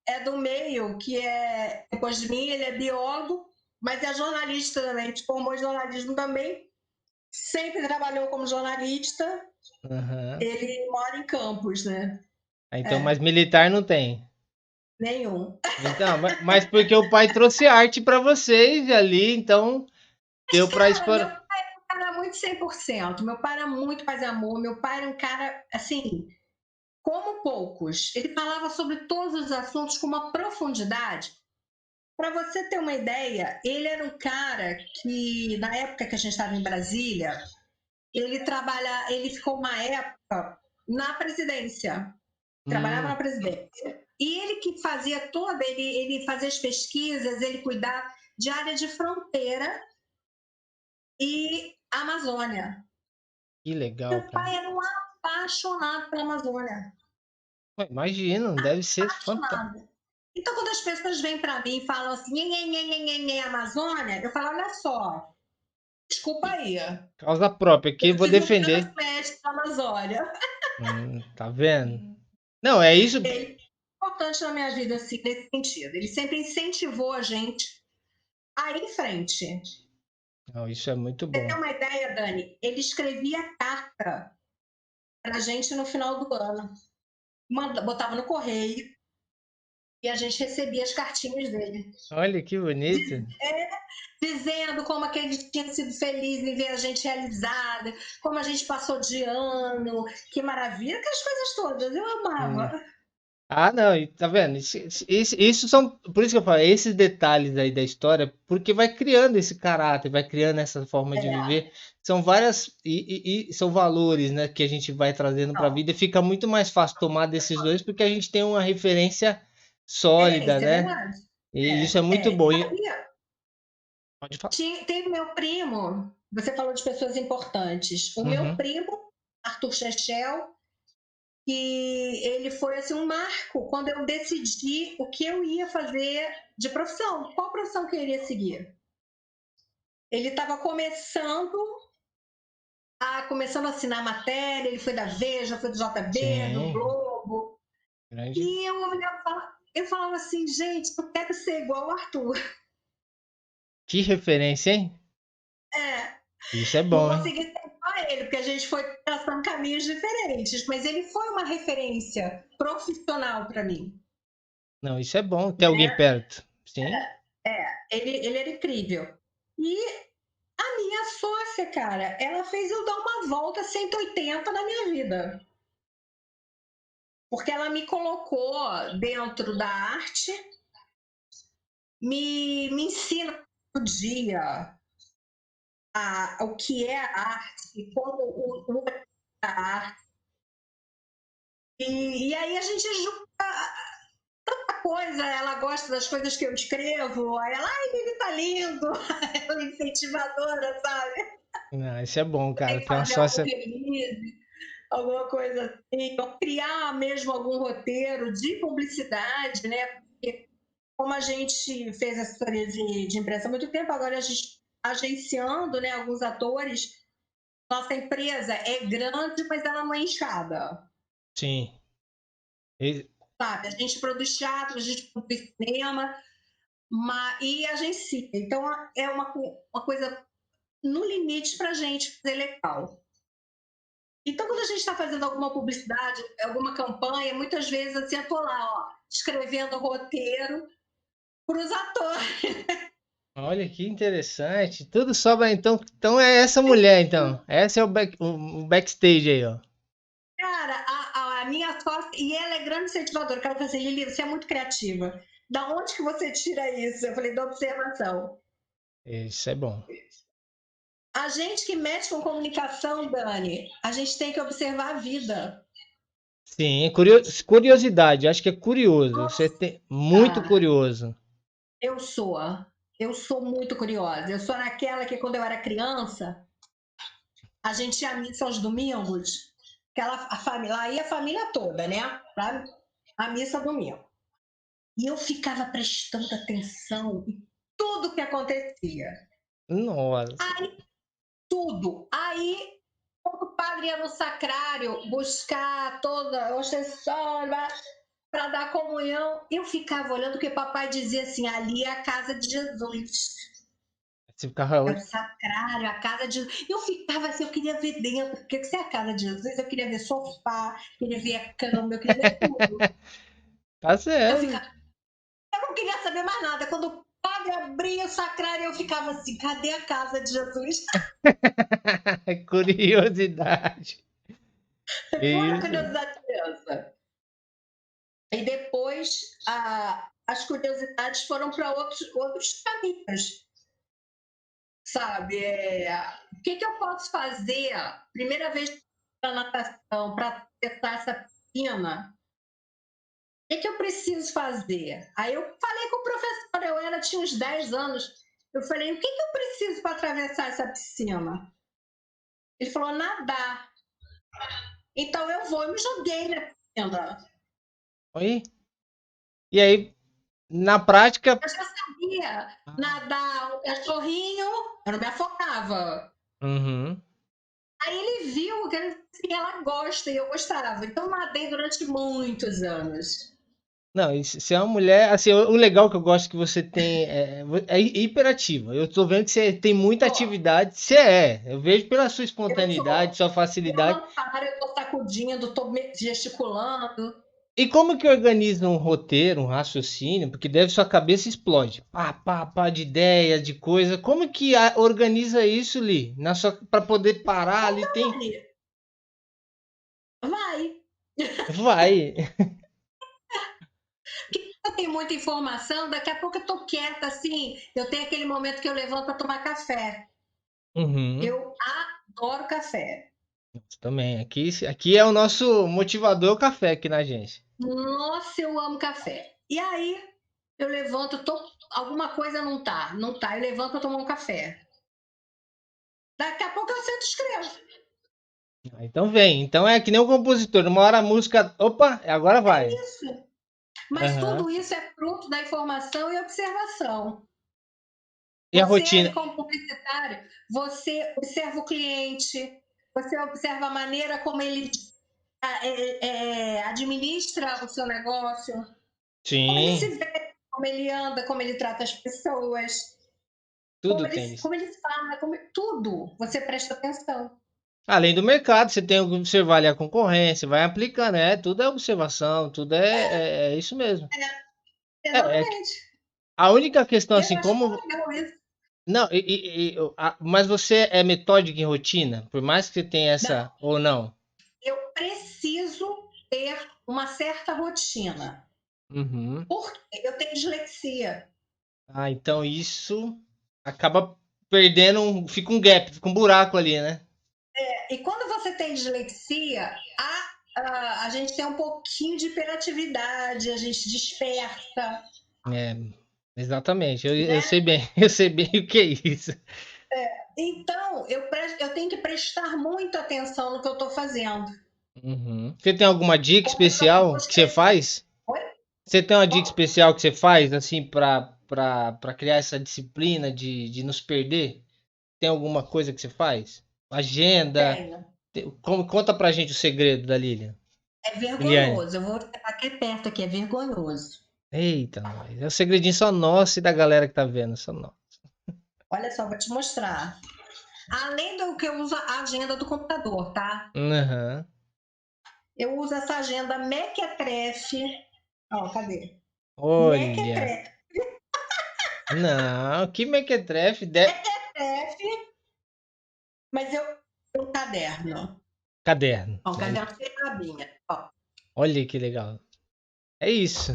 é do meio, que é depois de mim, ele é biólogo, mas é jornalista também, se formou em jornalismo também. Sempre trabalhou como jornalista. Aham. Ele mora em Campos, né? Então, mas É, militar não tem. nenhum. Então, mas porque o pai trouxe arte para vocês ali, então deu para Cara, meu explorar. pai era um cara muito 100%. Meu pai era muito paz e amor. Meu pai era um cara, assim, como poucos. Ele falava sobre todos os assuntos com uma profundidade. Para você ter uma ideia, ele era um cara que, na época que a gente estava em Brasília, ele ficou uma época na presidência, trabalhava na Hum, presidência. E ele que fazia ele fazia as pesquisas, ele cuidava de área de fronteira e Amazônia. que legal, Meu cara. pai era um apaixonado pela Amazônia. Ué, imagino, deve ser fantástico. Apaixonado. Então, quando as pessoas vêm para mim e falam assim, Amazônia, eu falo, olha só, desculpa aí, Causa própria, aqui eu vou tive um grande defender. mestre da Amazônia. Tá vendo? Não, é isso. Ele é importante na minha vida, assim, nesse sentido. Ele sempre incentivou a gente a ir em frente. Não, isso é muito Pra você bom. ter uma ideia, Dani, ele escrevia carta para a gente no final do ano. Botava no correio e a gente recebia as cartinhas dele. Olha que bonito. Dizendo como que ele tinha sido feliz em ver a gente realizada, como a gente passou de ano, que maravilha, aquelas coisas todas, eu Hum. amava. Ah, não, e tá vendo? Isso são, por isso que eu falo, esses detalhes aí da história, porque vai criando esse caráter, vai criando essa forma de É, viver. São várias e são valores, né, que a gente vai trazendo para a não, vida. E fica muito mais fácil tomar decisões porque a gente tem uma referência sólida, isso é né? verdade. E isso é muito É. bom. E E, aí, pode falar. tem meu primo, você falou de pessoas importantes, o meu Uhum. primo, Arthur Chechel, que ele foi assim, um marco quando eu decidi o que eu ia fazer de profissão, qual profissão que eu iria seguir. Ele estava começando a assinar matéria, ele foi da Veja, foi do JB, do Sim, Globo, grande. e eu falava assim, gente, eu quero ser igual ao Arthur. Que referência, hein? É, Isso é não bom, hein? consegui ser igual a ele, porque a gente foi traçando caminhos diferentes, mas ele foi uma referência profissional para mim. Não, isso é bom ter alguém perto. Sim. Ele era incrível. E a minha sócia, cara, ela fez eu dar uma volta 180 na minha vida. Porque ela me colocou dentro da arte, me ensina o dia o que é a arte, como o a arte. E aí a gente junta a coisa, ela gosta das coisas que eu escrevo, aí ela, ai, ele tá lindo, ela é incentivadora, sabe? Não, isso é bom, Tem cara. que Ter uma fazer algum sócia. release, alguma coisa assim, ou criar mesmo algum roteiro de publicidade, né? Porque como a gente fez assessoria de imprensa há muito tempo, agora a gente agenciando, né, alguns atores, nossa empresa é grande, mas ela não é inchada, Sim. E- sabe? A gente produz teatro, a gente produz cinema, E agencia. Então, é uma coisa no limite para a gente fazer legal. Então, quando a gente está fazendo alguma publicidade, alguma campanha, muitas vezes assim, eu estou lá, ó, escrevendo roteiro para os atores. Olha que interessante. Tudo sobra então. Então é essa mulher, então. Essa é o backstage aí, ó. Cara, a minha sócia, e ela é grande incentivadora, que ela falou assim, Lili, você é muito criativa. Da onde que você tira isso? Eu falei, da observação. Isso é bom. A gente que mexe com comunicação, Dani, a gente tem que observar a vida. Sim, curiosidade. Acho que é curioso. Você tem muito Nossa, curioso. eu sou. Eu sou muito curiosa. Eu sou naquela que quando eu era criança, a gente ia à missa aos domingos, a família, lá ia a família toda, né? Pra a missa domingo. E eu ficava prestando atenção em tudo que acontecia. Nossa. Aí, tudo. Aí, quando o padre ia no sacrário buscar toda a ostensión para dar comunhão, eu ficava olhando, porque papai dizia assim: ali é a casa de Jesus. Você ficava. É o sacrário, a casa de Jesus. Eu ficava assim, eu queria ver dentro, porque se é a casa de Jesus, eu queria ver sofá, queria ver a cama, eu queria ver tudo. Tá Eu certo. ficava, eu não queria saber mais nada. Quando o padre abria o sacrário, eu ficava assim: cadê a casa de Jesus? Curiosidade. Pura Isso. curiosidade de criança. E depois as curiosidades foram para outros caminhos, sabe? O que eu posso fazer? Primeira vez para natação, para testar essa piscina, o que eu preciso fazer? Aí eu falei com o professor, tinha uns 10 anos, eu falei, o que eu preciso para atravessar essa piscina? Ele falou, nadar. Então eu vou e me joguei na piscina. Oi? E aí, na prática. Eu já sabia nadar o cachorrinho, eu não me afogava. Uhum. Aí ele viu que assim, ela gosta e eu gostava. Então nadei durante muitos anos. Não, e se é uma mulher, assim, o legal que eu gosto que você tem é hiperativa. Eu tô vendo que você tem muita Pô, atividade, você é. Eu vejo pela sua eu espontaneidade, sou. sua Eu facilidade. não paro, eu tô sacudindo, tô gesticulando. E como que organiza um roteiro, um raciocínio? Porque deve sua cabeça explode. Pá, pá, pá, de ideia, de coisa. Como que organiza isso, Li? Para poder parar ali tem. Aí, vai. Vai. Eu tenho muita informação, daqui a pouco eu tô quieta assim. Eu tenho aquele momento que eu levanto para tomar café. Uhum. Eu adoro café. Também. Aqui é o nosso motivador o café aqui na agência. Nossa, eu amo café. E aí, eu levanto, alguma coisa não tá. Eu levanto para tomar um café. Daqui a pouco eu sento e escrevo. Então vem. Então é que nem o compositor. Uma hora a música. Opa, agora É vai. isso. Mas Aham. tudo isso é fruto da informação e observação. E a Você, rotina? como publicitário, você observa o cliente, você observa a maneira como ele administra o seu negócio, como ele se Sim, vê, como ele anda, como ele trata as pessoas, tudo tem isso. como ele fala, tudo você presta atenção. Além do mercado, você tem que observar ali a concorrência, vai aplicando, tudo é observação, tudo é isso mesmo. É que Exatamente. a única questão, Eu assim, acho tão como. legal isso. Não, mas você é metódico em rotina? Por mais que você tenha Não, essa ou não? eu preciso ter uma certa rotina. Uhum. Porque eu tenho dislexia. Ah, então isso acaba perdendo, fica um gap, fica um buraco ali, né? E quando você tem dislexia, a gente tem um pouquinho de hiperatividade, a gente dispersa, É, exatamente. Eu né? sei bem, eu sei bem o que é isso. Então, eu tenho que prestar muita atenção no que eu estou fazendo. Uhum. Você tem alguma dica Porque quando eu vou especial que você escrever. faz? Oi? Você tem uma dica Bom, especial que você faz, assim, para criar essa disciplina de nos perder? Tem alguma coisa que você faz? Agenda? tenho. Conta pra gente o segredo da Lilian. É Liliane. vergonhoso. Eu vou aqui perto aqui, é vergonhoso. Eita, nós. É o segredinho só nosso e da galera que tá vendo, só nosso. Olha só, vou te mostrar. Além do que eu uso a agenda do computador, tá? Aham. Eu uso essa agenda Mequetrefe. Ó, cadê? Olha. Mequetrefe. Não, que mequetrefe. Mequetrefe, mas eu um caderno. Caderno. Ó, um caderno sem abinha. Ó, Olha que legal. É isso.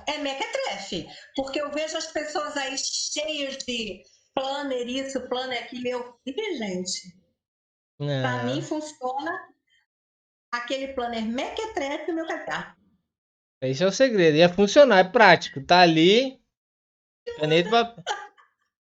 é mequetrefe, porque eu vejo as pessoas aí cheias de planner isso, planner aquilo. E gente, para mim Não. funciona aquele planner mequetrefe no meu caderno. Esse é o segredo. Ia funcionar, é prático. Tá ali, caneta e papel.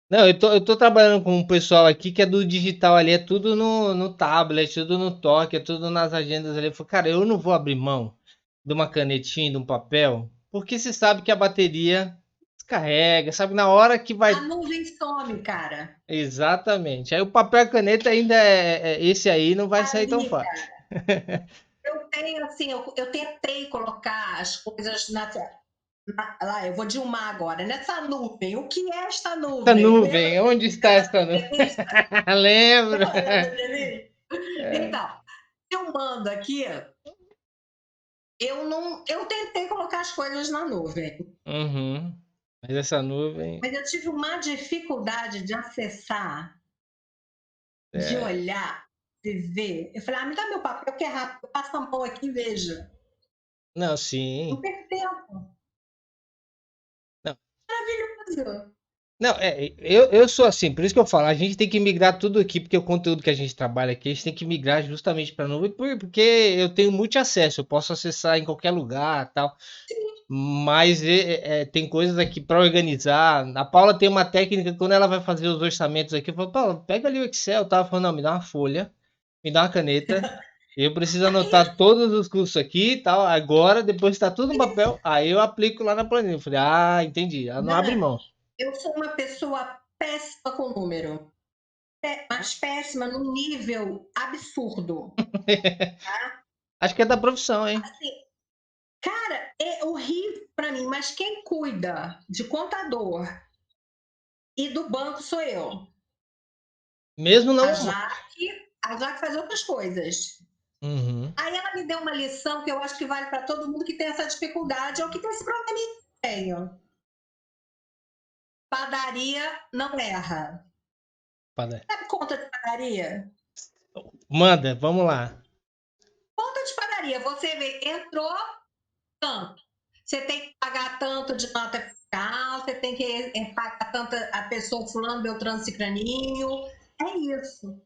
Não, eu tô trabalhando com um pessoal aqui que é do digital ali, é tudo no tablet, tudo no toque, é tudo nas agendas ali. Eu falei, cara, eu não vou abrir mão de uma canetinha, de um papel, porque você sabe que a bateria descarrega, sabe? Na hora que A vai. nuvem some, cara. Exatamente. Aí o papel e a caneta ainda esse aí não vai sair tão Ali, fácil. eu tenho assim, eu tentei colocar as coisas lá, eu vou dilmar agora, nessa nuvem. O que é esta Essa nuvem? Lembra nuvem, onde está esta da nuvem? entrevista? Lembro. Lembra da entrevista? Então, eu mando aqui, eu tentei colocar as coisas na nuvem, Uhum. Mas essa nuvem. mas eu tive uma dificuldade de acessar, de É... olhar, de ver. Eu falei, me dá meu papel que é rápido, eu passo a mão aqui e vejo. Não, Não sim. perco tempo. Não, Maravilhoso. não, eu sou assim, por isso que eu falo, a gente tem que migrar tudo aqui, porque o conteúdo que a gente trabalha aqui, a gente tem que migrar justamente para a nuvem, porque eu tenho multi-acesso, eu posso acessar em qualquer lugar, tal. Mas tem coisas aqui para organizar. A Paula tem uma técnica quando ela vai fazer os orçamentos aqui. Eu falo, Paula, pega ali o Excel. Eu tava falando, não, me dá uma folha, me dá uma caneta. Eu preciso anotar todos os custos aqui e tal. Agora, depois está tudo no papel, aí eu aplico lá na planilha. Eu falei, entendi. Ela não abre Não, mão. eu sou uma pessoa péssima com número, mas péssima num nível absurdo. Acho que é da profissão, hein? Assim, cara, é horrível para mim, mas quem cuida de contador e do banco sou eu. Mesmo A não. Jaque, a Jaque faz outras coisas. Uhum. Aí ela me deu uma lição que eu acho que vale para todo mundo que tem essa dificuldade ou que tem esse problema que eu tenho. Padaria não erra. Sabe conta de padaria? Manda, vamos lá. Conta de padaria, você vê, entrou tanto. Você tem que pagar tanto de nota fiscal, você tem que pagar tanto a pessoa fulano, beltrano, cicraninho. É isso.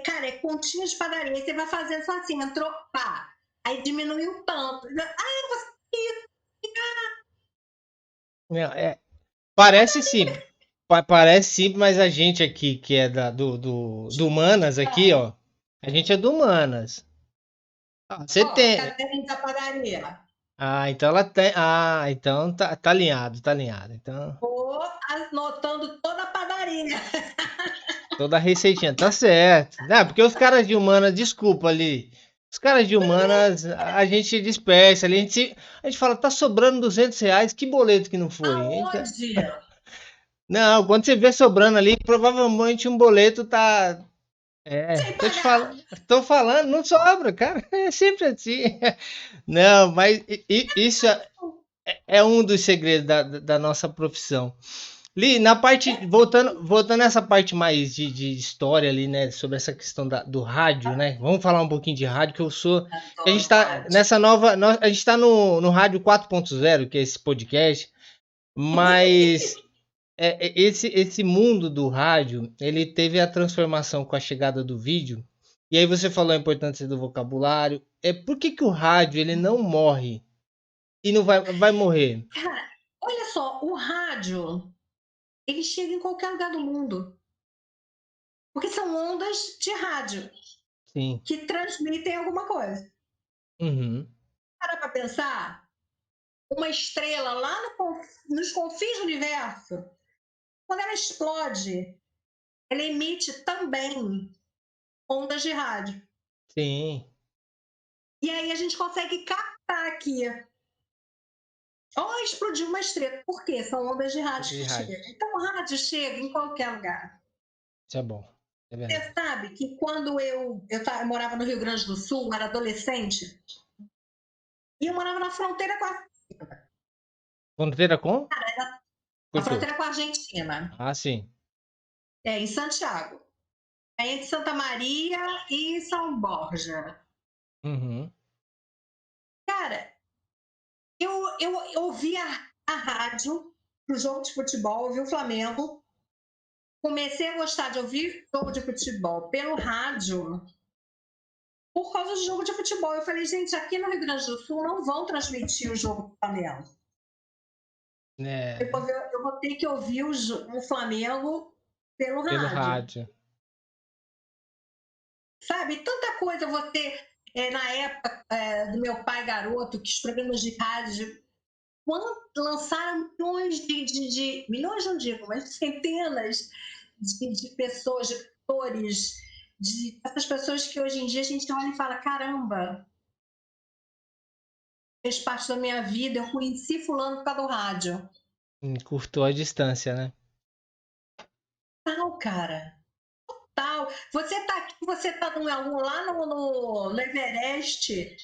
Cara, é continha de padaria. Aí você vai fazendo só assim, entrou, pá. Aí diminuiu tanto. Aí você Não, parece simples. Parece simples, mas a gente aqui, que é do Humanas aqui, ó. A gente é do Humanas. Você ó, tem. caderninho da padaria. Então ela tem. Então tá alinhado, tá alinhado. Então, Vou anotando toda a padaria. toda a receitinha, tá certo. Porque os caras de Humanas, desculpa ali. Os caras de Humanas, a gente dispersa ali. A gente fala, tá sobrando R$ 200, que boleto que não foi? Então, Aonde? não, quando você vê sobrando ali, provavelmente um boleto tá. Sem Tô te pagar. falando, tô falando, não sobra, cara. É sempre assim. Não, mas isso é um dos segredos da nossa profissão. Li, na parte, voltando nessa parte mais de história ali, né, sobre essa questão do rádio, né? Vamos falar um pouquinho de rádio, que eu sou. A gente Adoro tá rádio. nessa nova. A gente tá no rádio 4.0, que é esse podcast, mas esse mundo do rádio, ele teve a transformação com a chegada do vídeo. E aí você falou a importância do vocabulário. Por que que o rádio ele não morre e não vai morrer? Cara, olha só, o rádio, ele chega em qualquer lugar do mundo. Porque são ondas de rádio Sim. que transmitem alguma coisa. Uhum. Para pensar, uma estrela lá nos confins do universo, quando ela explode, ela emite também ondas de rádio. Sim. E aí a gente consegue captar aqui. explodiu uma estrela. Por quê? São ondas de rádio De que rádio. chegam. Então, o rádio chega em qualquer lugar. Isso é bom. É verdade. Você sabe que quando eu morava no Rio Grande do Sul, era adolescente, e eu morava na fronteira com Fronteira com? a Cortou. fronteira com a Argentina, Ah, sim. em Santiago. É entre Santa Maria e São Borja. Uhum. Cara, eu ouvia a rádio pro jogo de futebol, ouvi o Flamengo. Comecei a gostar de ouvir jogo de futebol pelo rádio por causa do jogo de futebol. Eu falei, gente, aqui no Rio Grande do Sul não vão transmitir o jogo do Flamengo. É, Eu vou ter que ouvir o Flamengo pelo pelo rádio. rádio. Sabe? Tanta coisa você, na época do meu pai garoto, que os programas de rádio, quando lançaram milhões não digo, mas centenas de pessoas, de atores, de essas pessoas que hoje em dia a gente olha e fala, caramba, fez parte da minha vida, eu conheci fulano por causa do rádio. Encurtou a distância, né? Tal, cara. Tal. Você tá aqui, você tá lá no Everest,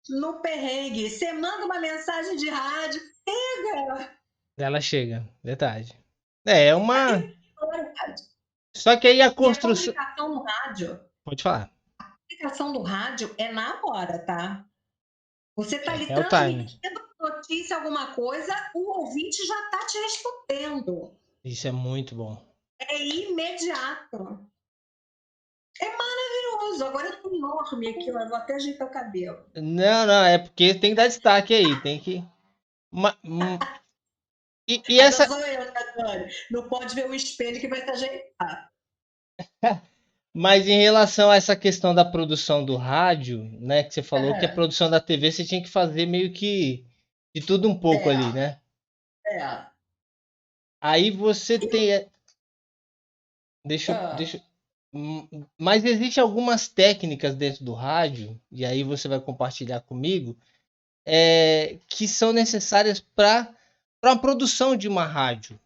no perrengue. Você manda uma mensagem de rádio, pega! Ela chega, verdade. É uma. Olha, rádio. Só que aí a E a construção. comunicação no rádio, Pode falar. a comunicação do rádio é na hora, tá? Você tá ali É o time. transmitindo notícia, alguma coisa, o ouvinte já tá te respondendo. Isso é muito bom. É imediato. É maravilhoso. Agora eu tô enorme aqui, ó. Eu vou até ajeitar o cabelo. Não, não, é porque tem que dar destaque aí. Tem que. Ma- hum, e Essa essa. sou eu, né, Dani? Não pode ver o espelho que vai se ajeitar. Mas em relação a essa questão da produção do rádio, né? Que você falou que a É, produção da TV você tinha que fazer meio que de tudo um pouco ali, é, né? é. Aí você E, tem. Deixa, ah, deixa. Mas existe algumas técnicas dentro do rádio, e aí você vai compartilhar comigo, que são necessárias para a produção de uma rádio.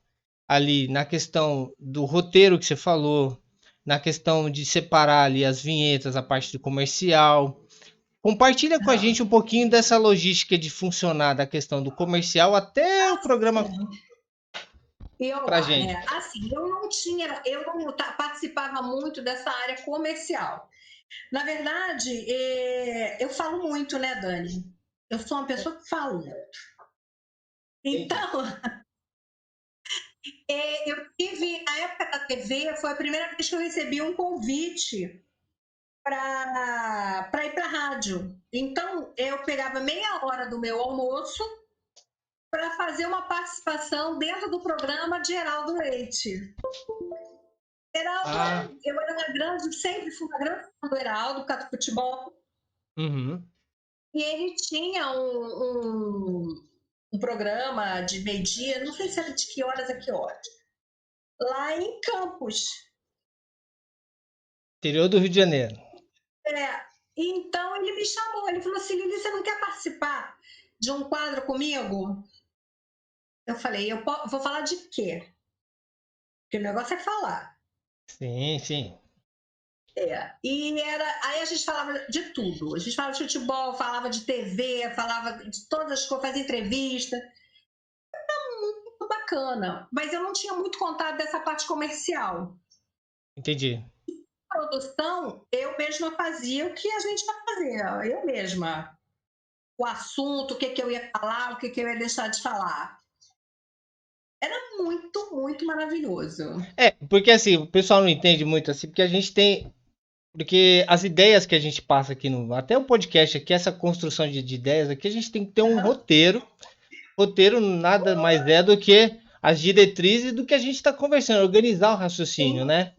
Ali na questão do roteiro que você falou, na questão de separar ali as vinhetas, a parte do comercial. Compartilha com a ah. gente um pouquinho dessa logística de funcionar da questão do comercial até o programa Eu pra lá, gente. né? Assim, eu não participava muito dessa área comercial. Na verdade, eu falo muito, né, Dani? Eu sou uma pessoa que fala. Entendi. Então, eu tive, na época da TV, foi a primeira vez que eu recebi um convite para ir para a rádio. Então, eu pegava meia hora do meu almoço para fazer uma participação dentro do programa de Heraldo Leite. Heraldo, Ah, eu era uma grande, sempre fui uma grande fã do Heraldo, por causa do futebol, uhum. e ele tinha um programa de meio-dia, não sei se era de que horas a que horas, lá em Campos. Interior do Rio de Janeiro. É, então ele me chamou, ele falou assim, Lili, você não quer participar de um quadro comigo? Eu falei, vou falar de quê? Porque o negócio é falar. Sim, sim. Aí a gente falava de tudo. A gente falava de futebol, falava de TV, falava de todas as coisas, fazia entrevista. Muito bacana. Mas eu não tinha muito contato dessa parte comercial. Entendi. Produção, eu mesma fazia o que a gente vai fazer, eu mesma. O assunto, o que, que eu ia falar, o que, que eu ia deixar de falar. Era muito, muito maravilhoso. Porque assim, o pessoal não entende muito assim, porque a gente tem. Porque as ideias que a gente passa aqui no. Até o podcast aqui, essa construção de ideias aqui, a gente tem que ter um roteiro. Roteiro nada mais é do que as diretrizes do que a gente está conversando, organizar o raciocínio, Sim, né?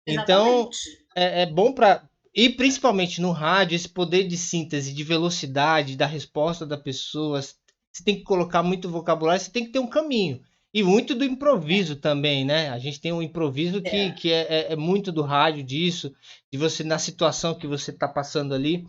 Então, exatamente. é bom para. E principalmente no rádio, esse poder de síntese, de velocidade, da resposta da pessoa. Você tem que colocar muito vocabulário, você tem que ter um caminho. E muito do improviso também, né? A gente tem um improviso É. que é muito do rádio disso, de você, na situação que você está passando ali.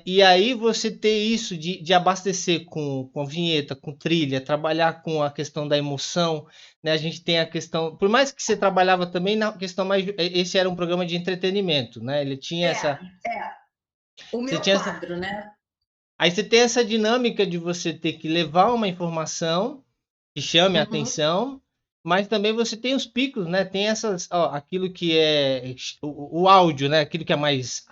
E aí você ter isso de abastecer com vinheta, com trilha, trabalhar com a questão da emoção, né? A gente tem a questão, por mais que você trabalhava também na questão mais, esse era um programa de entretenimento, né? Ele tinha essa, o você meu tinha essa, quadro, né? aí você tem essa dinâmica de você ter que levar uma informação que chame a Uhum. atenção, mas também você tem os picos, né? Tem essas, ó, aquilo que é o áudio, né? Aquilo que é mais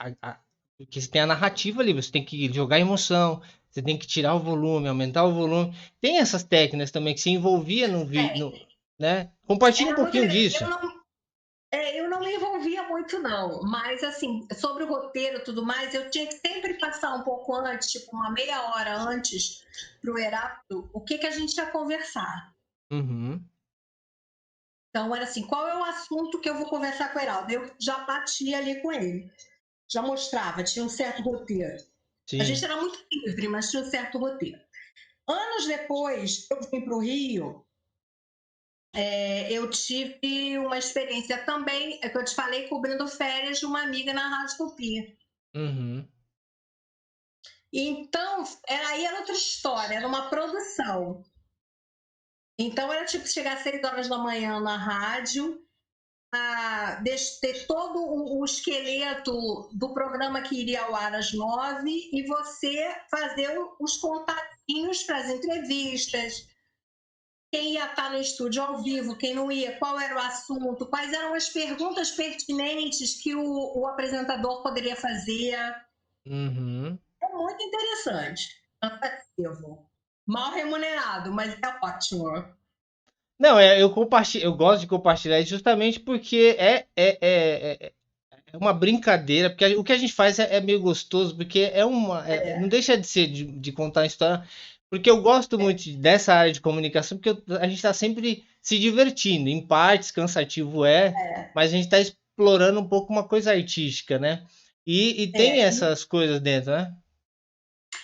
que você tem a narrativa ali, você tem que jogar emoção, você tem que tirar o volume, aumentar o volume. Tem essas técnicas também que se envolvia no vídeo, né? Compartilha um Era muito pouquinho legal. disso. Eu não me envolvia muito, não, mas assim, sobre o roteiro e tudo mais, eu tinha que sempre passar um pouco antes, tipo uma meia hora antes, para o Heráclito, o que a gente ia conversar. Uhum. Então, era assim, qual é o assunto que eu vou conversar com o Heraldo? Eu já batia ali com ele, já mostrava, tinha um certo roteiro. A gente Sim. era muito livre, mas tinha um certo roteiro. Anos depois, eu vim para o Rio, eu tive uma experiência também, é que eu te falei, cobrindo férias de uma amiga na Rádio Tupi. Uhum. Então, aí era outra história, era uma produção. Então, era tipo chegar às 6 horas da manhã na rádio, ter todo o esqueleto do programa que iria ao ar às 9 e você fazer os contatinhos para as entrevistas, quem ia estar no estúdio ao vivo, quem não ia, qual era o assunto, quais eram as perguntas pertinentes que o apresentador poderia fazer. Uhum. É muito interessante. Cansativo. Mal remunerado, mas é ótimo. Não, eu compartilho, eu gosto de compartilhar isso justamente porque é uma brincadeira, porque o que a gente faz é meio gostoso, porque não deixa de ser de contar uma história, porque eu gosto muito dessa área de comunicação, porque a gente está sempre se divertindo, em partes cansativo mas a gente está explorando um pouco uma coisa artística, né? E tem É. essas coisas dentro, né?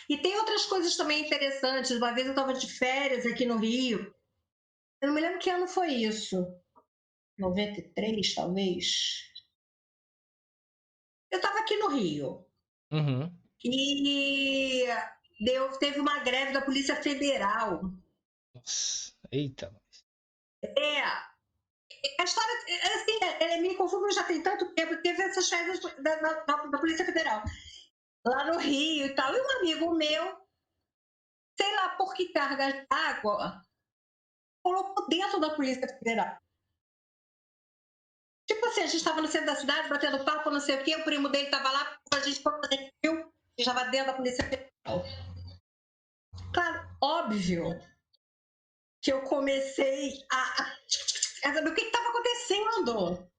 E tem outras coisas também interessantes. Uma vez eu estava de férias aqui no Rio. Eu não me lembro que ano foi isso. 93, talvez. Eu estava aqui no Rio. Uhum. E teve uma greve da Polícia Federal. Nossa, eita. É, a história, assim, é meio confuso, já tem tanto tempo. Teve essas férias da Polícia Federal lá no Rio e tal. E um amigo meu, sei lá por que carga d'água, colocou dentro da Polícia Federal. Tipo assim, a gente estava no centro da cidade, batendo papo, não sei o quê, o primo dele estava lá, a gente, quando a gente viu, que estava dentro da Polícia Federal. Claro, óbvio que eu comecei a saber o que estava acontecendo,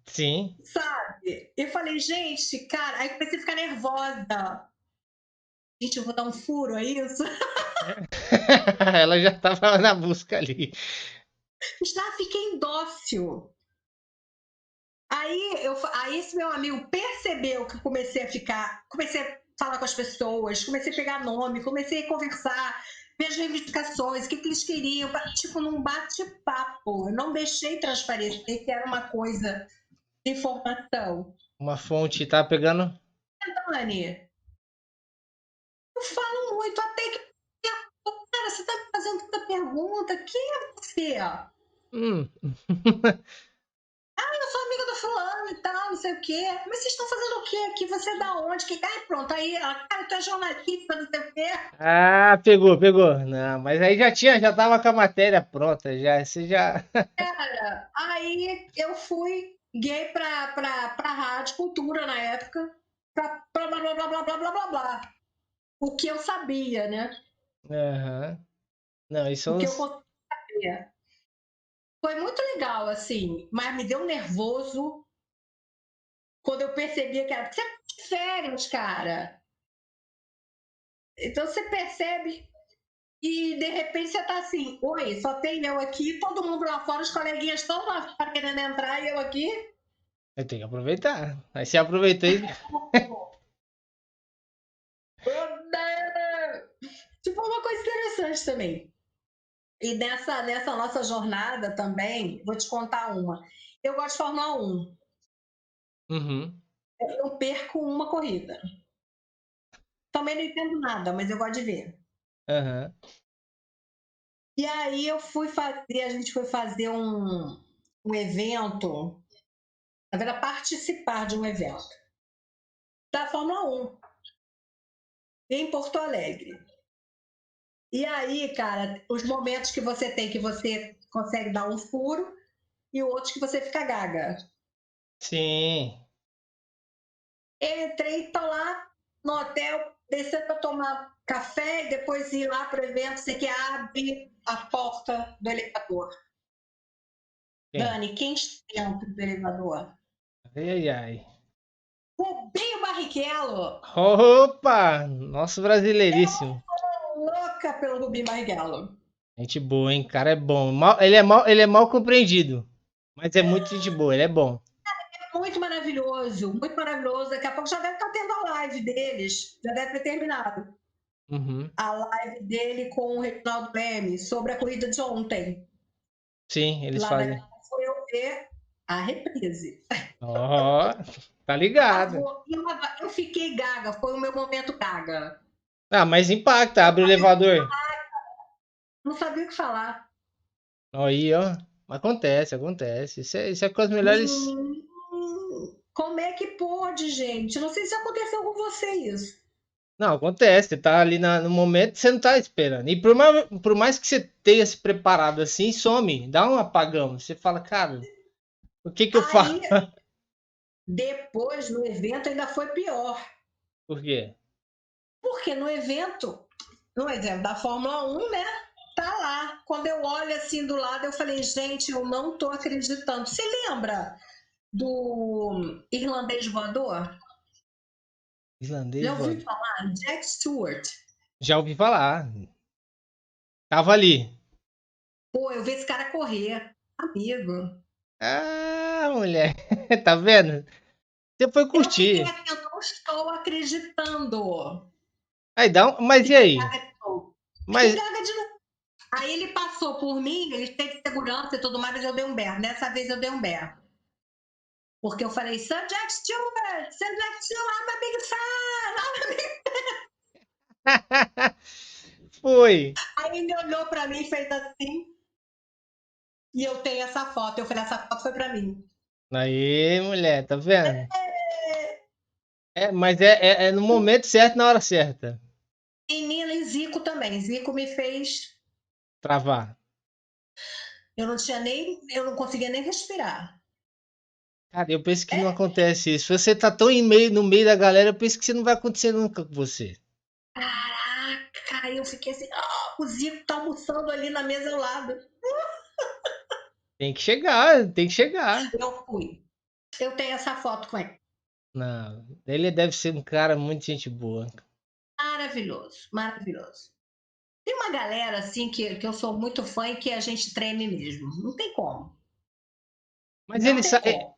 Sim. sabe? Eu falei, gente, cara, aí comecei a ficar nervosa. Gente, eu vou dar um furo, é isso? Ela já estava na busca ali. Já fiquei dócil. Aí esse meu amigo percebeu que eu comecei a falar com as pessoas, comecei a pegar nome, comecei a conversar, ver as reivindicações, o que eles queriam, tipo, num bate-papo. Eu não deixei transparecer que era uma coisa de informação. Uma fonte tá pegando. Dani, eu falo muito, até que, cara, você está me fazendo tanta pergunta, quem é você? Hum. Eu sou amiga do fulano e tal, não sei o quê. Mas vocês estão fazendo o quê aqui? Você é da onde? Ai, pronto, aí ela, cara, tu é jornalista, não sei o quê. Ah, pegou, pegou. Não, mas aí já tava com a matéria pronta, já, você já. Cara, aí eu fui gay pra Rádio Cultura na época, pra blá, blá, blá, blá, blá, blá, blá, blá. O que eu sabia, né? Aham. Não, isso O são que eu os. conseguia saber. Foi muito legal, assim, mas me deu um nervoso quando eu percebia que era. Porque você é férias, cara. Então você percebe. E de repente você tá assim, oi, só tem eu aqui, todo mundo lá fora, os coleguinhas estão lá fora querendo entrar e eu aqui. Eu tenho que aproveitar. Aí você aproveitou e. Tipo, uma coisa interessante também. E nessa nossa jornada também, vou te contar uma. Eu gosto de Fórmula 1. Uhum. Eu não perco uma corrida. Também não entendo nada, mas eu gosto de ver. Aham. E aí a gente foi fazer um evento, na verdade, participar de um evento da Fórmula 1 em Porto Alegre. E aí, cara, os momentos que você consegue dar um furo e outros que você fica gaga. Sim. Entrei, tô lá no hotel, descendo para tomar café e depois ir lá para o evento, você que abre a porta do elevador. Quem? Dani, quem está dentro do elevador? Ai, ai, ai. Rubinho Barrichello! Opa! Nosso brasileiríssimo. Louca pelo Rubinho Barrichello. Gente boa, hein? Cara é bom. Ele é mal compreendido. Mas é muito gente boa, ele é bom. Muito maravilhoso, muito maravilhoso. Daqui a pouco já deve estar tendo a live deles, já deve ter terminado. Uhum. A live dele com o Reginaldo Leme sobre a corrida de ontem. Sim, eles Lá da fazem. foi eu ver a reprise. Ó, tá ligado. Eu fiquei gaga, foi o meu momento gaga. Ah, mas impacta, abre o elevador. Não sabia o que falar. Aí, ó. Acontece, acontece. Isso é com as melhores. Menino, como é que pode, gente? Não sei se aconteceu com você isso. Não, acontece. Você tá ali no momento, você não tá esperando. E por mais que você tenha se preparado assim, some, dá um apagão. Você fala, cara, o que que eu faço? Aí, depois, no evento, ainda foi pior. Por quê? Porque no evento da Fórmula 1, né? Tá lá. Quando eu olho assim do lado, eu falei, gente, eu não tô acreditando. Você lembra do irlandês voador? Islandês, Já ouviu voador. falar? Jack Stewart. Já ouvi falar. Tava ali. Pô, eu vi esse cara correr. Amigo. Ah, mulher. Tá vendo? Você foi Eu fiquei curtir. assim, eu não estou acreditando. Aí dá um. Mas e aí? Fiquei Mas. gaga de novo. Aí ele passou por mim, ele teve segurança e tudo mais, mas eu dei um berro. Dessa vez eu dei um berro. Porque eu falei, Sir Jack Stewart, Sir Jack Stewart, I'm a big fan, I'm a big... Foi. Aí ele olhou pra mim e fez assim, e eu tenho essa foto. Eu falei, essa foto foi pra mim. Aí, mulher, tá vendo? Mas é no momento certo, na hora certa. Menina e Zico também. Zico me fez... Travar. Eu não conseguia nem respirar. Cara, eu penso que não É, acontece isso. Você tá tão no meio da galera, eu penso que isso não vai acontecer nunca com você. caraca, eu fiquei assim, o Zico tá almoçando ali na mesa ao lado. Tem que chegar, tem que chegar. Eu fui. Eu tenho essa foto com ele. Não, ele deve ser um cara muito gente boa. Maravilhoso, maravilhoso. Tem uma galera assim que eu sou muito fã e que a gente treme mesmo. Não tem como. Mas Não ele tem sabe. como.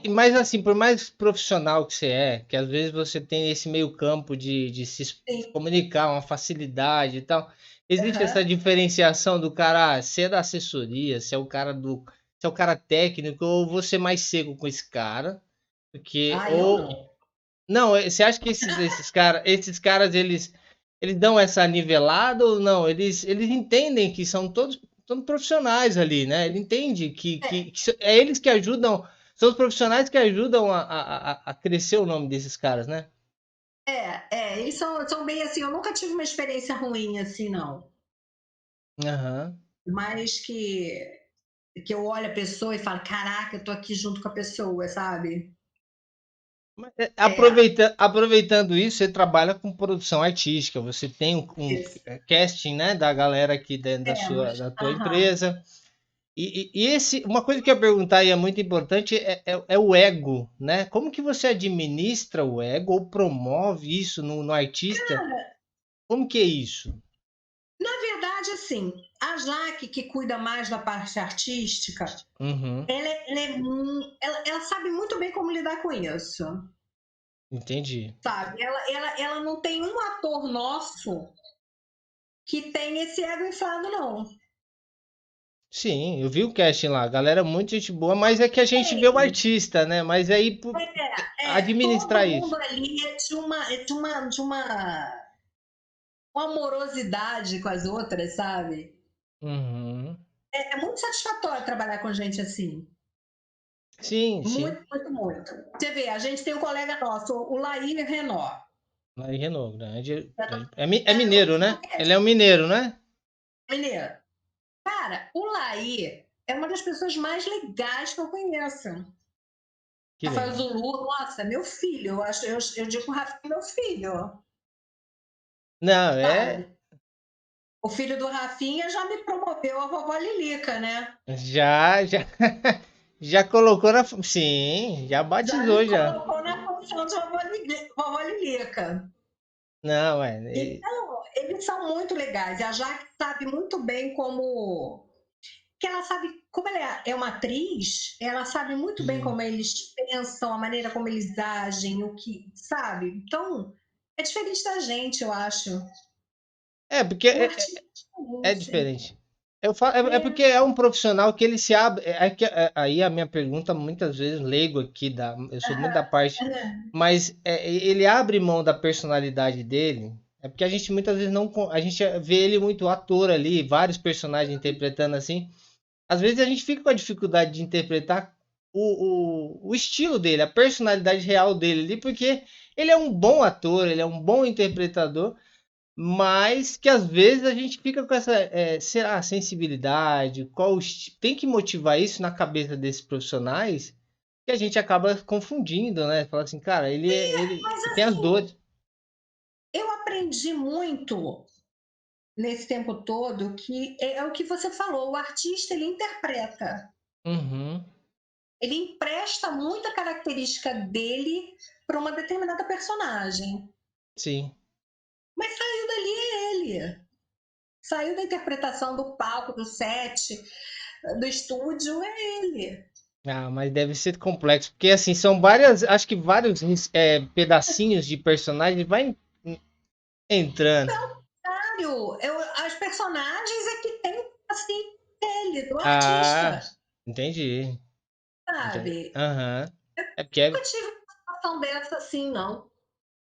Mas assim, por mais profissional que você é, que às vezes você tem esse meio campo de se Sim. comunicar, uma facilidade e tal, existe essa Uhum. diferenciação do cara, se é da assessoria, se é o cara técnico, ou você mais seco com esse cara, porque, Ah, eu ou, não. não, você acha que esses caras, eles dão essa nivelada ou não? Eles entendem que são todos profissionais ali, né? Ele entende que é eles que ajudam, são os profissionais que ajudam a crescer o nome desses caras, né? Eles são bem assim. Eu nunca tive uma experiência ruim assim, não. Aham. Mas que eu olho a pessoa e falo, caraca, eu tô aqui junto com a pessoa, sabe? É, Aproveitando isso, você trabalha com produção artística, você tem um isso. casting, né, da galera aqui dentro Temos. da tua Aham. empresa. Uma coisa que eu ia perguntar e é muito importante é o ego, né? Como que você administra o ego ou promove isso no artista? Como que é isso? Na verdade, assim, a Jaque, que cuida mais da parte artística, Uhum, ela sabe muito bem como lidar com isso, entendi. sabe? Ela não tem um ator nosso que tem esse ego inflado, não. Sim, eu vi o casting lá, galera, muito gente boa, mas é que a gente vê o artista, né? Mas aí administrar Todo mundo isso. ali é de uma amorosidade com as outras, sabe? Uhum. É muito satisfatório trabalhar com gente assim. Sim, sim. Muito, muito, muito. Você vê, a gente tem um colega nosso, o Laí Renó. Lá em Renault, grande, É grande. do, É é mineiro, do né? Ele é um cast, mineiro, né? mineiro. Cara, o Laí é uma das pessoas mais legais que eu conheço. Que Rafael legal. Zulu, nossa, meu filho. Eu digo o Rafael meu filho, Não, é. sabe? O filho do Rafinha já me promoveu a vovó Lilica, né? Já, já colocou na. Sim, já Já me batizou já. colocou na função de vovó Lilica. Não, é. Então, eles são muito legais. E a Jaque sabe muito bem como. Que ela sabe, como ela é uma atriz, ela sabe muito bem Sim. como eles pensam, a maneira como eles agem, o que, sabe? Então, é diferente da gente, eu acho. É, porque O artista é é diferente. Eu falo, é é, porque é um profissional que ele se abre. Aí a minha pergunta, muitas vezes, leigo aqui, eu sou muito da parte, é, mas ele abre mão da personalidade dele. É porque a gente muitas vezes não. A gente vê ele muito ator ali, vários personagens interpretando assim. Às vezes a gente fica com a dificuldade de interpretar o estilo dele, a personalidade real dele ali, porque ele é um bom ator, ele é um bom interpretador, mas que às vezes a gente fica com essa, será, sensibilidade, tem que motivar isso na cabeça desses profissionais, que a gente acaba confundindo, né? Fala assim, cara, ele mas tem as assim, dores. eu aprendi muito nesse tempo todo que é o que você falou, o artista ele interpreta, Uhum, ele empresta muita característica dele para uma determinada personagem. sim. Mas saiu dali é ele. Saiu da interpretação do palco, do set, do estúdio, é ele. Ah, mas deve ser complexo, porque assim, são várias, acho que vários pedacinhos de personagem vai entrando. As personagens é que tem assim dele, do Ah, artista, entendi. Entendi. sabe? Aham. É porque Nunca tive uma situação dessa assim, não.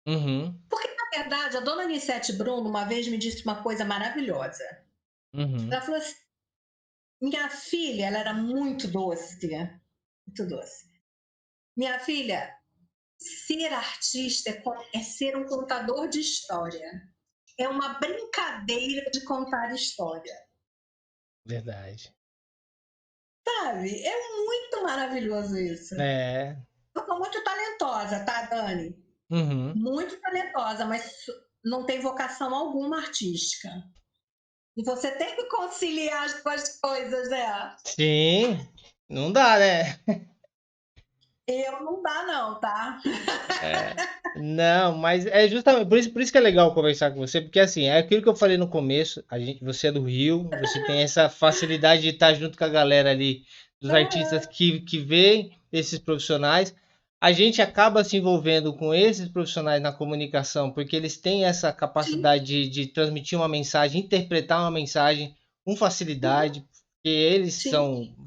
Uhum, Porque, na verdade, a dona Anissete Bruno uma vez me disse uma coisa maravilhosa. uhum. Ela falou assim: minha filha, ela era muito doce, muito doce. Minha filha, ser artista é ser um contador de história. É uma brincadeira de contar história, Verdade. sabe? É muito maravilhoso isso. É. Eu sou muito talentosa, tá, Dani? Uhum. Muito talentosa, mas não tem vocação alguma artística. E você tem que conciliar as duas coisas, né? Sim. Não dá, né? Eu não dá, não, tá? É. Não, mas é justamente por isso que é legal conversar com você, porque assim, é aquilo que eu falei no começo, você é do Rio, você tem essa facilidade de estar junto com a galera ali, dos artistas que veem esses profissionais. A gente acaba se envolvendo com esses profissionais na comunicação, porque eles têm essa Sim, capacidade de transmitir uma mensagem, interpretar uma mensagem com facilidade, porque eles sim.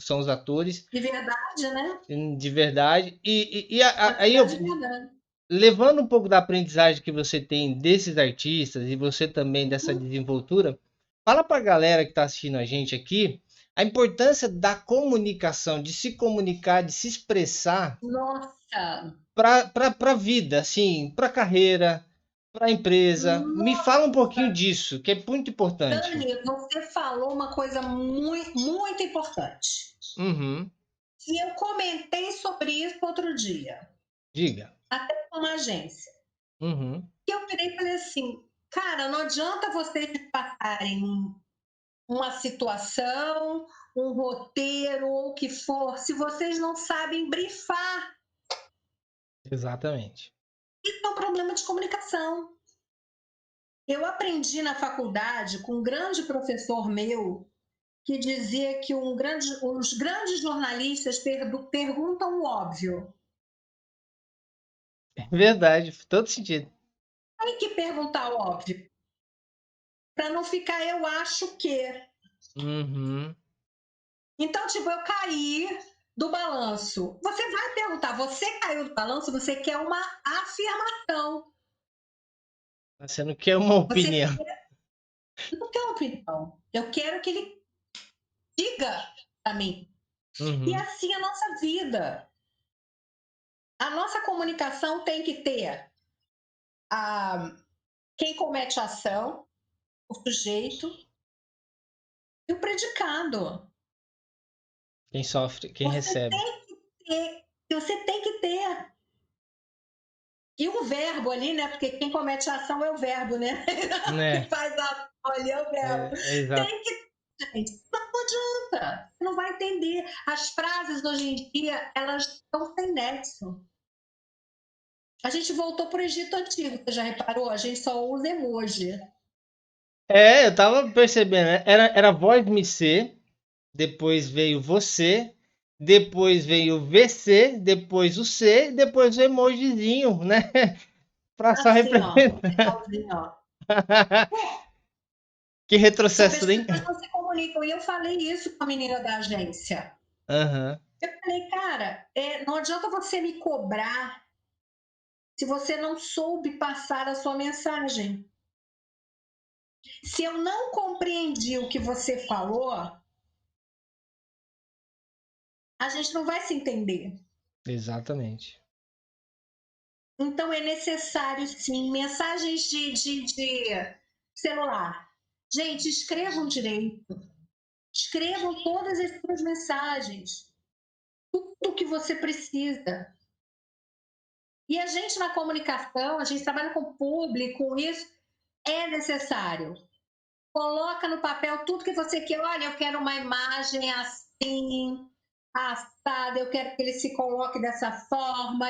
são os atores De verdade, né? de verdade. Aí eu, Atividade de verdade. levando um pouco da aprendizagem que você tem desses artistas e você também dessa Uhum. desenvoltura, fala para a galera que está assistindo a gente aqui a importância da comunicação, de se comunicar, de se expressar Nossa, para a vida, assim, para a carreira, para a empresa. Me fala um pouquinho nossa. disso, que é muito importante. Dani, você falou uma coisa muito, muito importante. Uhum, E eu comentei sobre isso outro dia, diga. até com uma agência. Uhum, E eu virei e falei assim, cara, não adianta vocês me passarem uma situação, um roteiro ou o que for, se vocês não sabem brifar. exatamente. Isso é um problema de comunicação. Eu aprendi na faculdade com um grande professor meu que dizia que os grandes jornalistas perguntam o óbvio. É verdade, todo sentido. Tem que perguntar o óbvio, para não ficar eu acho que. Uhum. Então, tipo, eu caí do balanço. Você vai perguntar, você caiu do balanço, você quer uma afirmação. Você não quer uma Você opinião. não quer uma opinião. Eu quero que ele diga para mim. E Uhum. assim a nossa vida. A nossa comunicação tem que ter quem comete a ação, o sujeito e o predicado. Quem sofre, quem Você recebe. tem que ter, você tem que ter. E o verbo ali, né? Porque quem comete a ação é o verbo, né? Quem Né? faz a ação ali é o verbo. É exato. Tem que, gente, não adianta. Você não vai entender. As frases hoje em dia, elas estão sem nexo. A gente voltou para o Egito Antigo, você já reparou? A gente só usa emoji. Eu tava percebendo, né? Era voz me ser, depois veio você, depois veio o VC, depois o C, depois o emojizinho, né? Pra só Assim, ó. representar. Legalzinho, ó. Que Só que retrocesso, as hein? pessoas não se comunicam. E eu falei isso com a menina da agência. Aham. Eu falei, cara, não adianta você me cobrar se você não soube passar a sua mensagem. Se eu não compreendi o que você falou, a gente não vai se entender. Exatamente. Então é necessário, sim, mensagens de celular. Gente, escrevam direito. Escrevam todas as suas mensagens. Tudo que você precisa. E a gente na comunicação, a gente trabalha com público, com isso, é necessário. Coloca no papel tudo que você quer. Olha, eu quero uma imagem assim, assada, eu quero que ele se coloque dessa forma.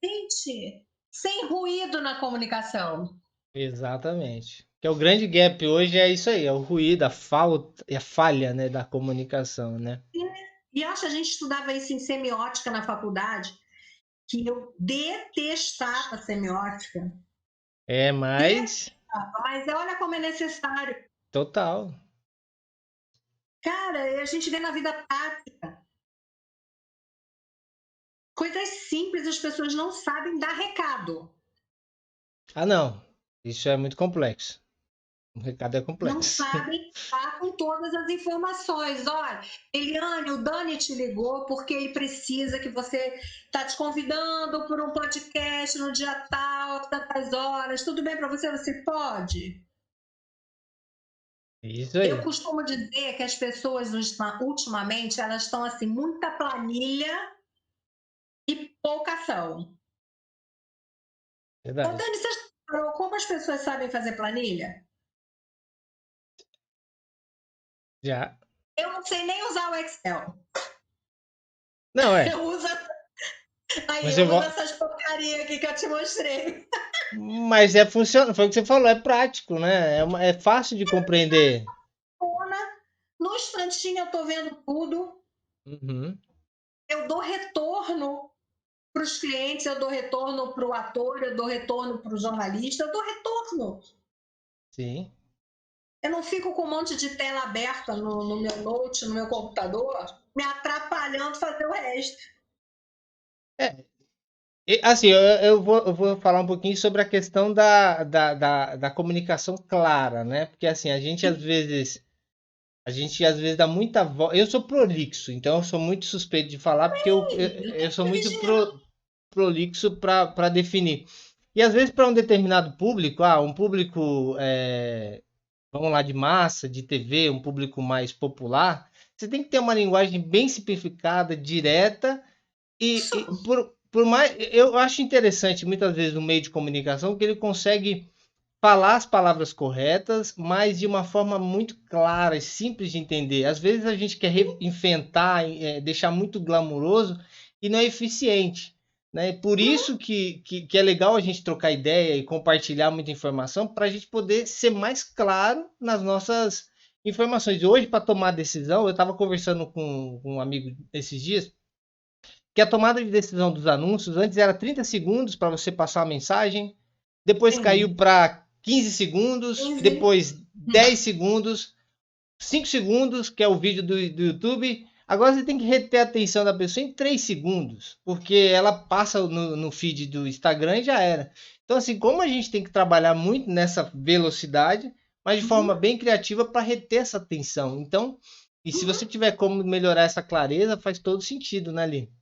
Gente, sem ruído na comunicação. Exatamente. Que é o grande gap hoje é isso aí, é o ruído, a falta, a falha, né, da comunicação, né? E acho que a gente estudava isso em semiótica na faculdade, que eu detestava semiótica. É mais Mas olha como é necessário. total. Cara, a gente vê na vida prática. Coisas simples as pessoas não sabem dar recado. Ah, não. Isso é muito complexo. O recado é Não complexo. sabem estar com todas as informações. Olha, Eliane, o Dani te ligou porque ele precisa que você está te convidando por um podcast no dia tal, tantas horas. Tudo bem para você? Você pode? Isso Eu aí. costumo dizer que as pessoas ultimamente elas estão assim muita planilha e pouca ação. Ô, Verdade. Dani, você reparou como as pessoas sabem fazer planilha? Já. Eu não sei nem usar o Excel. Não, Eu uso, aí, Mas eu eu uso vou. essas porcarias aqui que eu te mostrei. Mas é funciona, foi o que você falou, é prático, né? É fácil de compreender. No instantinho eu estou vendo tudo. Uhum. Eu dou retorno para os clientes, eu dou retorno para o ator, eu dou retorno para o jornalista, eu dou retorno. Sim. Eu não fico com um monte de tela aberta no meu note, no meu computador, me atrapalhando fazer o resto. É, assim, eu vou falar um pouquinho sobre a questão da comunicação clara, né? Porque assim, a gente às vezes dá muita voz. Eu sou prolixo, então eu sou muito suspeito de falar, porque Eu eu tenho sou que muito vigiar. prolixo para definir. E às vezes para um determinado público, um público, vamos lá, de massa, de TV, um público mais popular, você tem que ter uma linguagem bem simplificada, direta e Isso. por mais. Eu acho interessante muitas vezes no meio de comunicação que ele consegue falar as palavras corretas, mas de uma forma muito clara e simples de entender. Às vezes a gente quer inventar, deixar muito glamuroso e não é eficiente. Né? Por isso que é legal a gente trocar ideia e compartilhar muita informação para a gente poder ser mais claro nas nossas informações. Hoje, para tomar decisão, eu estava conversando com um amigo esses dias que a tomada de decisão dos anúncios antes era 30 segundos para você passar a mensagem, depois caiu Sim. para 15 segundos, 15. depois 10 segundos. 5 segundos, que é o vídeo do YouTube. Agora você tem que reter a atenção da pessoa em 3 segundos, porque ela passa no feed do Instagram e já era. Então, assim, como a gente tem que trabalhar muito nessa velocidade, mas de forma bem criativa para reter essa atenção. Então, e se você tiver como melhorar essa clareza, faz todo sentido, né, Li?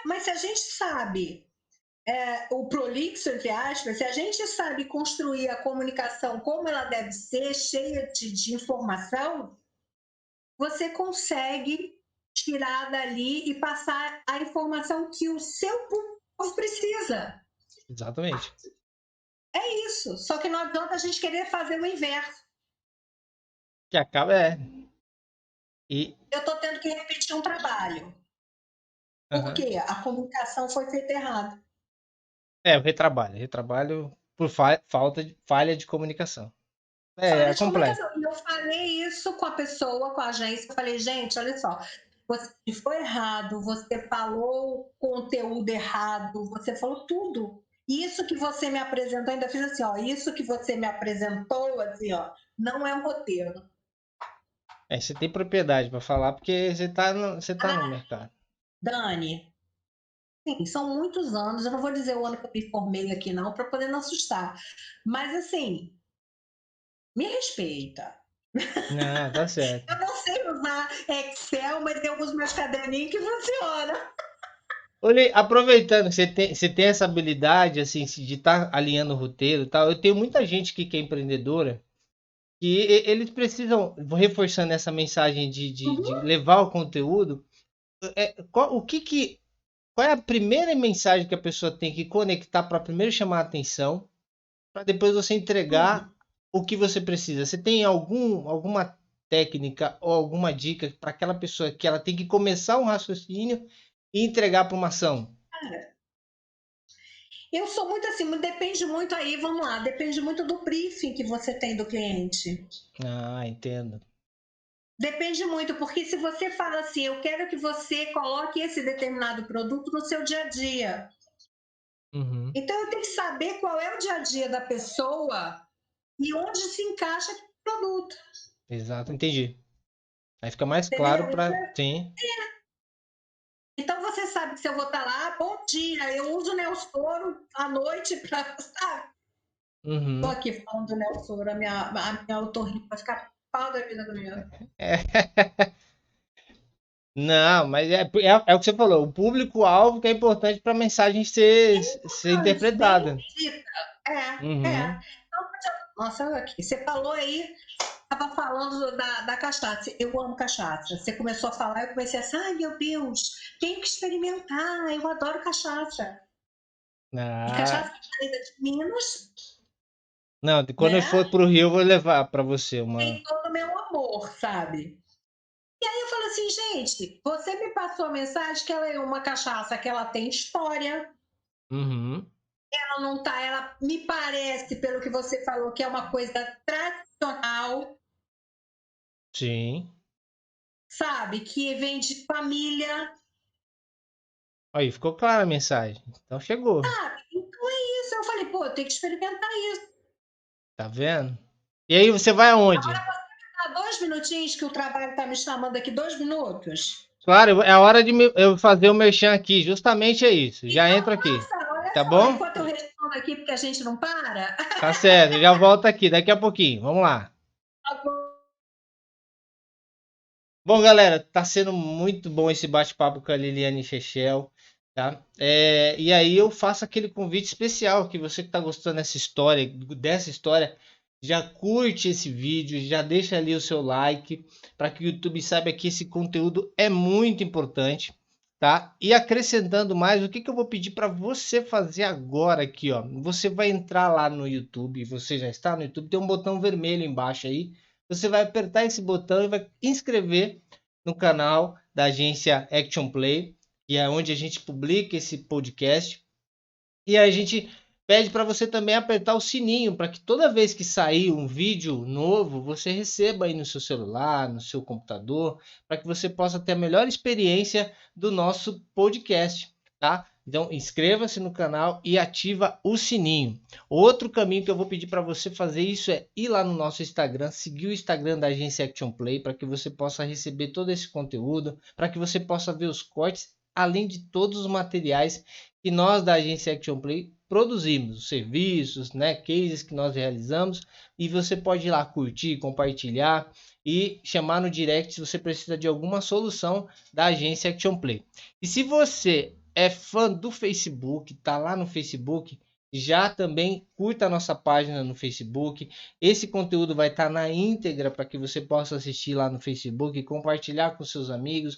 Mas se a gente sabe o prolixo, entre aspas, se a gente sabe construir a comunicação como ela deve ser, cheia de informação, você consegue tirar dali e passar a informação que o seu povo precisa. Exatamente. É isso. Só que não adianta a gente querer fazer o inverso. Que acaba E, Eu estou tendo que repetir um trabalho. Porque a comunicação foi feita errada. o retrabalho por falha de comunicação. É De complexo. comunicação. E eu falei isso com a pessoa, com a agência. Eu falei, gente, olha só, você foi errado, você falou conteúdo errado, você falou tudo. Isso que você me apresentou, ainda fiz assim, ó, isso que você me apresentou, assim, ó, não é um roteiro. Você tem propriedade para falar porque você tá no mercado. Dani, sim, são muitos anos, eu não vou dizer o ano que eu me formei aqui não, para poder não assustar. Mas assim, me respeita. Não, tá certo. Eu não sei usar Excel, mas eu uso meus caderninhos que funciona. Olha, aproveitando que você tem essa habilidade assim de estar alinhando o roteiro e tal, eu tenho muita gente aqui que é empreendedora que eles precisam, reforçando essa mensagem de levar o conteúdo, qual é a primeira mensagem que a pessoa tem que conectar para primeiro chamar a atenção, para depois você entregar o que você precisa? Você tem alguma técnica ou alguma dica para aquela pessoa que ela tem que começar um raciocínio e entregar para uma ação? Eu sou muito assim, depende muito aí, vamos lá, depende muito do briefing que você tem do cliente. Ah, entendo. Depende muito, porque se você fala assim, eu quero que você coloque esse determinado produto no seu dia a dia. Uhum. Então eu tenho que saber qual é o dia a dia da pessoa e onde se encaixa aquele produto. Exato, entendi. Aí fica mais claro Entendeu? para. Sim. Então você sabe que se eu vou estar lá, bom dia, eu uso o Neosporu à noite para. Estou Uhum. aqui falando do Neosporu, a minha otorrina vai ficar pau da vida comigo. É. Não, mas é o que você falou. O público-alvo que é importante para a mensagem ser Antes, bem interpretada. dita. Uhum. Então, nossa, aqui, você falou aí, estava falando da cachaça. Eu amo cachaça. Você começou a falar, eu comecei assim, ai meu Deus, tenho que experimentar, eu adoro cachaça. E Ah, cachaça ainda de Minas, não, quando eu né? for pro Rio, eu vou levar para você uma. Tem todo o meu amor, sabe? E aí eu falo assim, gente, você me passou a mensagem que ela é uma cachaça que ela tem história, Uhum. ela não tá, ela me parece, pelo que você falou, que é uma coisa tradicional, Sim. sabe? Que vem de família, Aí, ficou clara a mensagem. Então chegou. sabe? Então é isso. Eu falei, pô, eu tenho que experimentar isso. Tá vendo? E aí você vai aonde? Agora, há 2 minutinhos que o trabalho tá me chamando aqui, 2 minutos. Claro, é a hora de eu fazer o merchan aqui. Justamente é isso. Já Então, entro aqui. olha Tá só, bom? enquanto eu respondo aqui, porque a gente não para, Tá certo. Já volto aqui daqui a pouquinho. Vamos lá. Bom, galera, tá sendo muito bom esse bate-papo com a Liliane Chechel, tá? E aí eu faço aquele convite especial que você que tá gostando dessa história, já curte esse vídeo, já deixa ali o seu like para que o YouTube saiba que esse conteúdo é muito importante, tá? E acrescentando mais, o que que eu vou pedir para você fazer agora aqui, ó? Você vai entrar lá no YouTube, você já está no YouTube, tem um botão vermelho embaixo aí. Você vai apertar esse botão e vai inscrever no canal da agência Action Play, que é onde a gente publica esse podcast. E a gente pede para você também apertar o sininho para que toda vez que sair um vídeo novo, você receba aí no seu celular, no seu computador, para que você possa ter a melhor experiência do nosso podcast, tá? Então, inscreva-se no canal e ativa o sininho. Outro caminho que eu vou pedir para você fazer isso é ir lá no nosso Instagram, seguir o Instagram da Agência Action Play, para que você possa receber todo esse conteúdo, para que você possa ver os cortes, além de todos os materiais que nós da Agência Action Play produzimos, os serviços, né, cases que nós realizamos, e você pode ir lá curtir, compartilhar e chamar no direct se você precisa de alguma solução da Agência Action Play. E se você é fã do Facebook, tá lá no Facebook, já também curta a nossa página no Facebook. Esse conteúdo vai estar na íntegra para que você possa assistir lá no Facebook e compartilhar com seus amigos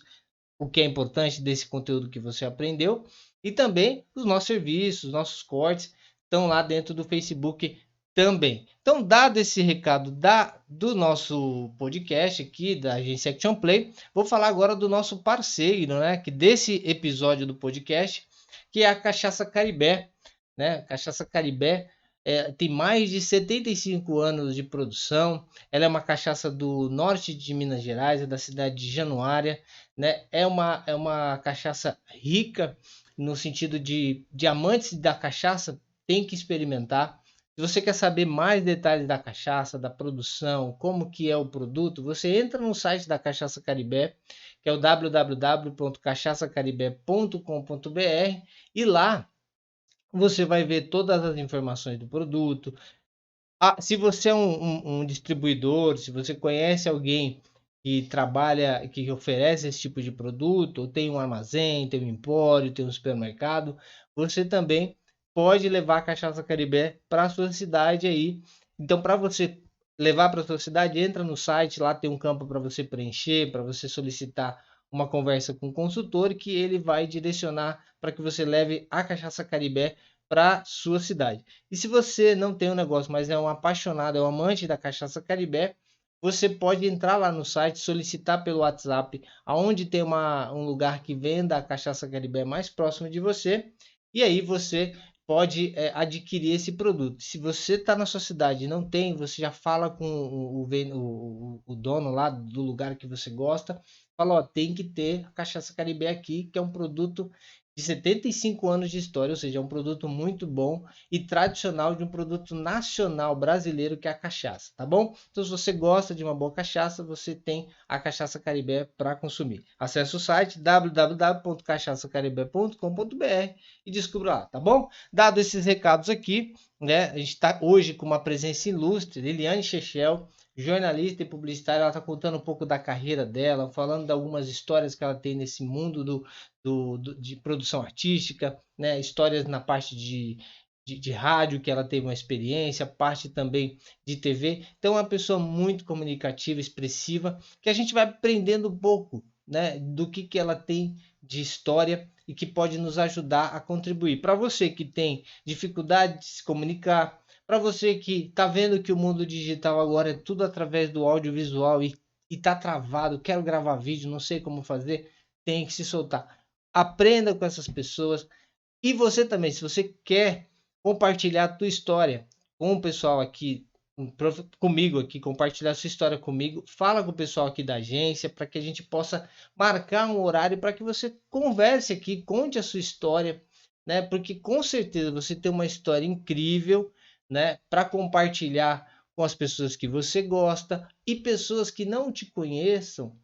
o que é importante desse conteúdo que você aprendeu. E também os nossos serviços, nossos cortes estão lá dentro do Facebook também. Então, dado esse recado do nosso podcast aqui, da Agência Action Play, vou falar agora do nosso parceiro, né? Que desse episódio do podcast, que é a Cachaça Caribé, né? Cachaça Caribé tem mais de 75 anos de produção. Ela é uma cachaça do norte de Minas Gerais, é da cidade de Januária, né? É uma cachaça rica no sentido de amantes da cachaça tem que experimentar. Se você quer saber mais detalhes da cachaça, da produção, como que é o produto, você entra no site da Cachaça Caribé, que é o www.cachaçacaribé.com.br, e lá você vai ver todas as informações do produto. Se você é um distribuidor, se você conhece alguém que trabalha, que oferece esse tipo de produto, ou tem um armazém, tem um empório, tem um supermercado, você também pode levar a Cachaça Caribé para a sua cidade aí. Então, para você levar para a sua cidade, entra no site, lá tem um campo para você preencher, para você solicitar uma conversa com o consultor, que ele vai direcionar para que você leve a Cachaça Caribé para sua cidade. E se você não tem um negócio, mas é um apaixonado, é um amante da Cachaça Caribé, você pode entrar lá no site, solicitar pelo WhatsApp, aonde tem um lugar que venda a Cachaça Caribé mais próximo de você, e aí você pode adquirir esse produto. Se você está na sua cidade e não tem, você já fala com o dono lá do lugar que você gosta, fala, ó, tem que ter a Cachaça Caribé aqui, que é um produto de 75 anos de história, ou seja, é um produto muito bom e tradicional, de um produto nacional brasileiro, que é a cachaça, tá bom? Então, se você gosta de uma boa cachaça, você tem a Cachaça Caribé para consumir. Acesse o site www.cachaçacaribé.com.br e descubra lá, tá bom? Dado esses recados aqui, né, a gente está hoje com uma presença ilustre, Liliane Chechel, jornalista e publicitária. Ela está contando um pouco da carreira dela, falando de algumas histórias que ela tem nesse mundo de produção artística, né? Histórias na parte de rádio, que ela teve uma experiência, parte também de TV. Então, é uma pessoa muito comunicativa, expressiva, que a gente vai aprendendo um pouco, né, do que ela tem de história e que pode nos ajudar a contribuir. Para você que tem dificuldade de se comunicar, para você que está vendo que o mundo digital agora é tudo através do audiovisual e está travado, quero gravar vídeo, não sei como fazer, tem que se soltar. Aprenda com essas pessoas. E você também, se você quer compartilhar a tua história com o pessoal aqui, comigo aqui, compartilhar a sua história comigo, fala com o pessoal aqui da agência, para que a gente possa marcar um horário para que você converse aqui, conte a sua história, né? Porque com certeza você tem uma história incrível, né, para compartilhar com as pessoas que você gosta, e pessoas que não te conheçam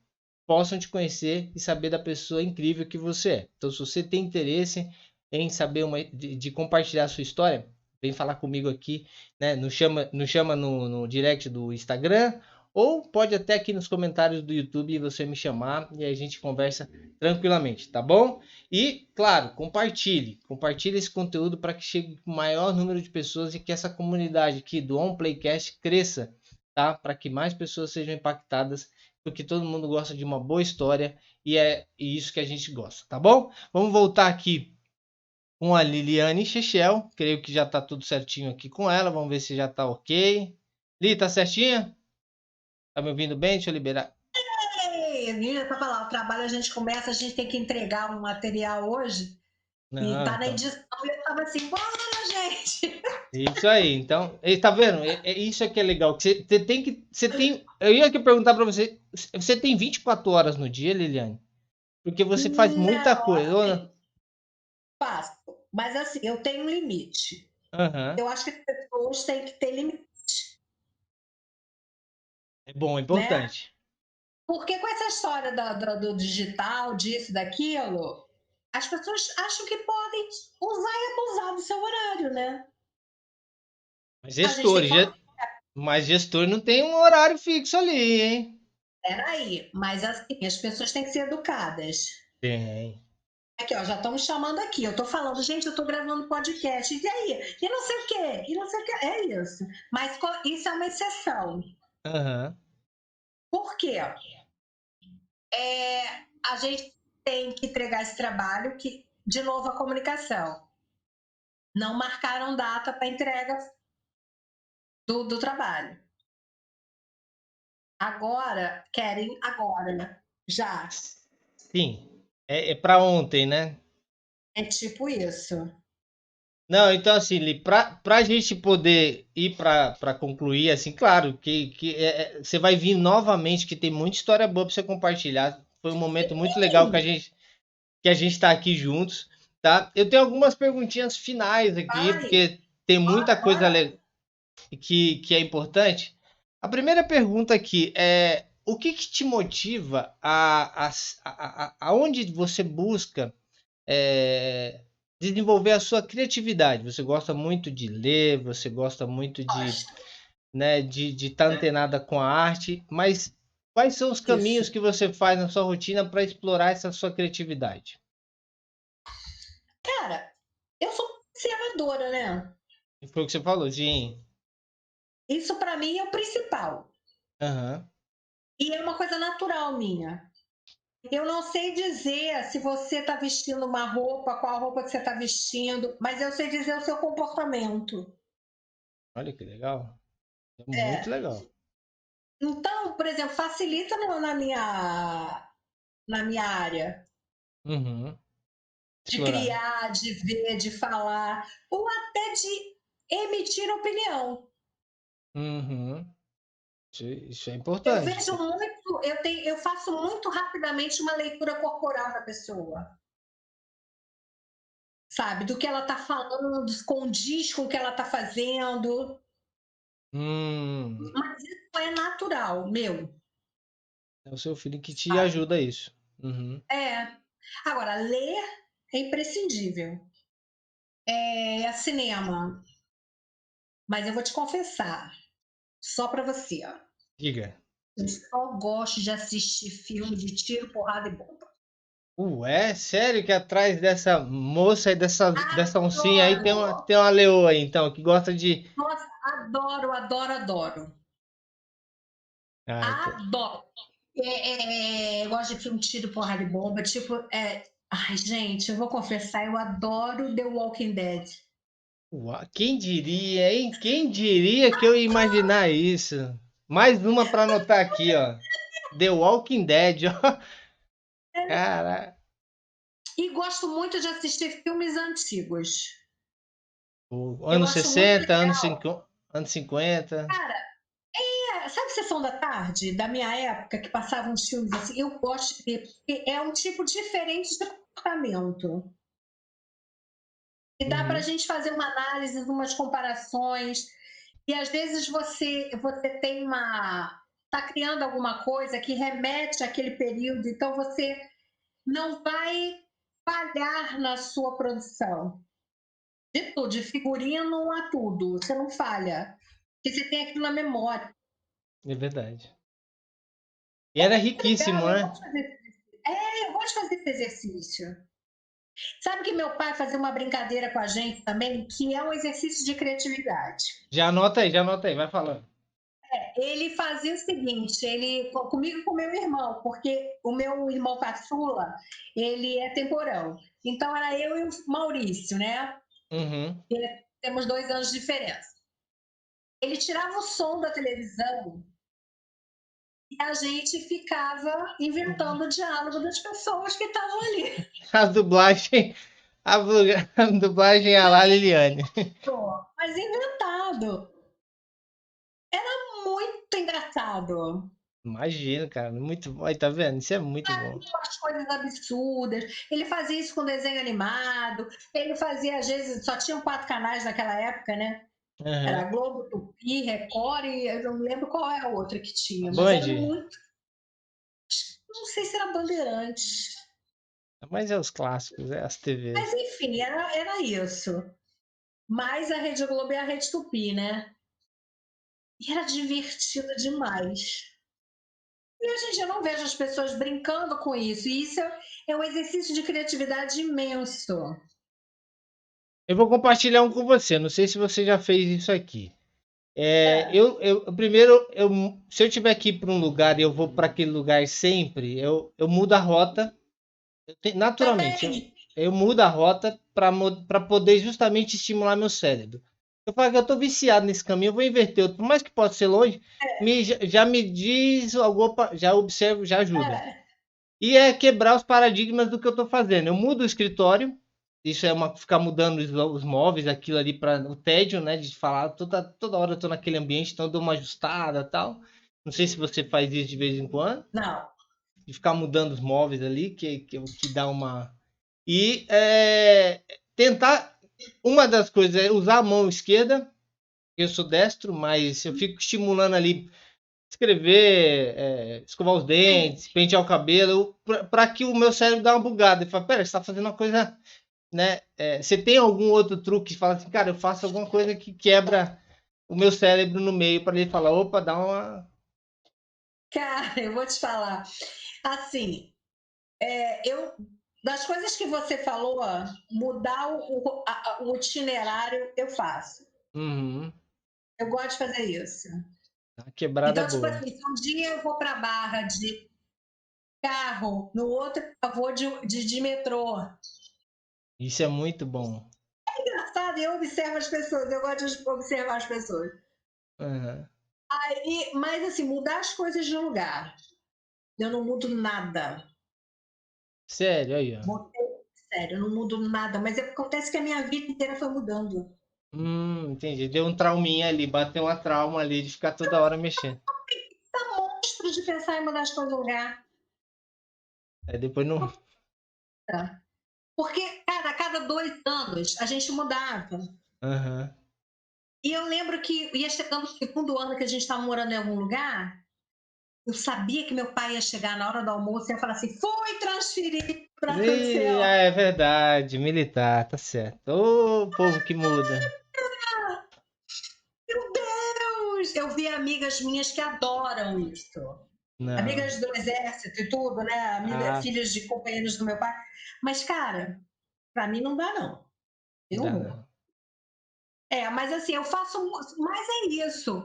possam te conhecer e saber da pessoa incrível que você é. Então, se você tem interesse em saber de compartilhar a sua história, vem falar comigo aqui, né? Nos chama no direct do Instagram, ou pode até aqui nos comentários do YouTube você me chamar e a gente conversa tranquilamente, tá bom? E, claro, compartilhe esse conteúdo para que chegue o maior número de pessoas e que essa comunidade aqui do On Playcast cresça, tá? Para que mais pessoas sejam impactadas, porque todo mundo gosta de uma boa história e é isso que a gente gosta, tá bom? Vamos voltar aqui com a Liliane Chechel, creio que já tá tudo certinho aqui com ela, vamos ver se já tá ok. Li, tá certinha? Tá me ouvindo bem? Deixa eu liberar. Ei, para falar, o trabalho a gente começa, a gente tem que entregar um material hoje, Não, e tá na então. edição, e eu tava assim, bora, gente! Isso aí, então, tá vendo? Isso que é legal. Eu ia perguntar para você, você tem 24 horas no dia, Liliane? Porque você faz muita Não, coisa, ou não? faço. Mas assim, eu tenho um limite. Aham. Eu acho que as pessoas têm que ter limite, É bom, é né? importante. Porque com essa história do digital, disso, daquilo, as pessoas acham que podem usar e abusar do seu horário, né? Mas A gente tem gestor, que falar, mas gestor não tem um horário fixo ali, hein? peraí, mas assim, as pessoas têm que ser educadas. Tem. Aqui, ó, já estão me chamando aqui. Eu tô falando, gente, eu tô gravando podcast. E aí? E não sei o quê? E não sei o quê. É isso. Mas isso é uma exceção. Aham. Por quê? A gente tem que entregar esse trabalho, que, de novo, a comunicação. Não marcaram data para entrega do trabalho. Agora, querem agora, né? Já. Sim. É para ontem, né? É tipo isso. Não, então assim, Li, pra gente poder ir para concluir, assim, claro, você vai vir novamente, que tem muita história boa para você compartilhar. Foi um momento muito legal Sim, que a gente tá aqui juntos, tá? Eu tenho algumas perguntinhas finais aqui, vai. porque tem muita Bora, coisa bora. que é importante. A primeira pergunta aqui é: o que te motiva aonde você busca é, desenvolver a sua criatividade? Você gosta muito de ler, você gosta muito de, Gosto. né, de estar antenada com a arte, mas quais são os Isso. caminhos que você faz na sua rotina para explorar essa sua criatividade? Cara, eu sou observadora, né? E foi o que você falou, sim. Isso para mim é o principal. Aham. E é uma coisa natural minha. Eu não sei dizer se você está vestindo uma roupa, qual roupa que você está vestindo, mas eu sei dizer o seu comportamento. Olha que legal. É muito É. legal. Então, por exemplo, facilita na minha área Uhum. de Explorar. criar, de ver, de falar, ou até de emitir opinião. Uhum. Isso é Eu importante. vejo muito, eu faço muito rapidamente uma leitura corporal da pessoa, sabe? Do que ela está falando, condiz com o que ela está fazendo. Hum, Mas isso é natural, meu. é o seu filho que te Sabe? ajuda a isso. Uhum. É. Agora, ler é imprescindível. É cinema. Mas eu vou te confessar, só para você, ó. Diga. Eu só gosto de assistir filme de tiro, porrada e bomba. É sério que atrás dessa moça e dessa oncinha aí Adoro! tem uma leoa aí, então, que gosta de. Nossa, adoro, adoro, adoro. Ah, então. Adoro. Eu gosto de filme de tiro, porrada e bomba. Tipo, ai, gente, eu vou confessar, eu adoro The Walking Dead. Quem diria, hein? Quem diria que eu ia imaginar isso? Mais uma pra anotar aqui, ó. The Walking Dead, ó. Cara, E gosto muito de assistir filmes antigos. o Eu anos acho muito 60, legal. anos 50. Cara, sabe Sessão da Tarde, da minha época, que passavam uns filmes assim? Eu gosto, porque é um tipo diferente de comportamento. E dá para a Uhum. gente fazer uma análise, umas comparações. E às vezes você tem uma. Está criando alguma coisa que remete àquele período, então você não vai falhar na sua produção. De tudo, de figurino a tudo. Você não falha. Porque você tem aquilo na memória. É verdade. E era riquíssimo, Legal, eu né? gosto de fazer. Eu gosto de fazer esse exercício. Sabe que meu pai fazia uma brincadeira com a gente também, que é um exercício de criatividade. Já anota aí, vai falando. Ele fazia o seguinte, ele comigo e com meu irmão, porque o meu irmão caçula, ele é temporão. Então era eu e o Maurício, né? Uhum. Temos 2 anos de diferença. Ele tirava o som da televisão e a gente ficava inventando o diálogo das pessoas que estavam ali. A dublagem, a dublagem à la Liliane. Mas inventado. Muito engraçado. Imagina, cara. Muito bom. Aí, tá vendo? Isso é muito bom. As coisas absurdas. Ele fazia isso com desenho animado. Ele fazia, às vezes, só tinham 4 canais naquela época, né? Era Aham. Globo, Tupi, Record e eu não lembro qual é a outra que A tinha, mas Band? era muito. Não sei se era Bandeirantes. Mas é os clássicos, é as Mas TVs. enfim, era isso. Mas a Rede Globo é a Rede Tupi, né? E era divertido demais. E hoje em dia eu não vejo as pessoas brincando com isso. E isso é um exercício de criatividade imenso. Eu vou compartilhar um com você. Não sei se você já fez isso aqui. É, Primeiro, se eu tiver que ir para um lugar e eu vou para aquele lugar sempre, eu mudo a rota. Naturalmente, eu, também. eu mudo a rota para poder justamente estimular meu cérebro. Eu falo que eu estou viciado nesse caminho, eu vou inverter. Por mais que possa ser longe, já me diz algo, já observo, já ajuda. É, E é quebrar os paradigmas do que eu estou fazendo. Eu mudo o escritório, isso é ficar mudando os móveis, aquilo ali para o tédio, né? De falar, toda hora eu estou naquele ambiente, então eu dou uma ajustada e tal. Não sei se você faz isso de vez em quando, não. de ficar mudando os móveis ali, que dá uma. Tentar. Uma das coisas é usar a mão esquerda, eu sou destro, mas eu fico estimulando ali escrever, escovar os Sim. dentes, pentear o cabelo, para que o meu cérebro dê uma bugada. Ele fala, pera, você está fazendo uma coisa, né? Você tem algum outro truque? Fala assim, cara, eu faço alguma coisa que quebra o meu cérebro no meio para ele falar, opa, dá uma. Cara, eu vou te falar. Assim, eu das coisas que você falou, mudar o itinerário eu faço. Uhum, Eu gosto de fazer isso. uma quebrada Então, tipo boa. assim, se um dia eu vou para Barra de carro, no outro eu vou de metrô. Isso é muito bom. É engraçado, eu observo as pessoas, eu gosto de observar as pessoas. Uhum. Mas assim, mudar as coisas de lugar. Eu não mudo nada. Sério, aí, ó. Sério, eu não mudo nada. Mas acontece que a minha vida inteira foi mudando. Entendi. Deu um trauminha ali, bateu uma trauma ali de ficar toda hora mexendo. Tá monstro de pensar em mudar as coisas de lugar. Aí depois não. Porque, cara, a cada 2 anos a gente mudava. Aham. E eu lembro que ia chegando o segundo ano que a gente estava morando em algum lugar, eu sabia que meu pai ia chegar na hora do almoço e ia falar assim: foi transferido para não sei onde. É verdade, militar, tá certo. Ô, povo que muda. Meu Deus! Eu vi amigas minhas que adoram isso. Não. Amigas do exército e tudo, né? Ah, Filhas de companheiros do meu pai. Mas, cara, para mim não dá, não. Eu dá morro. não. Mas assim, eu faço mais é isso.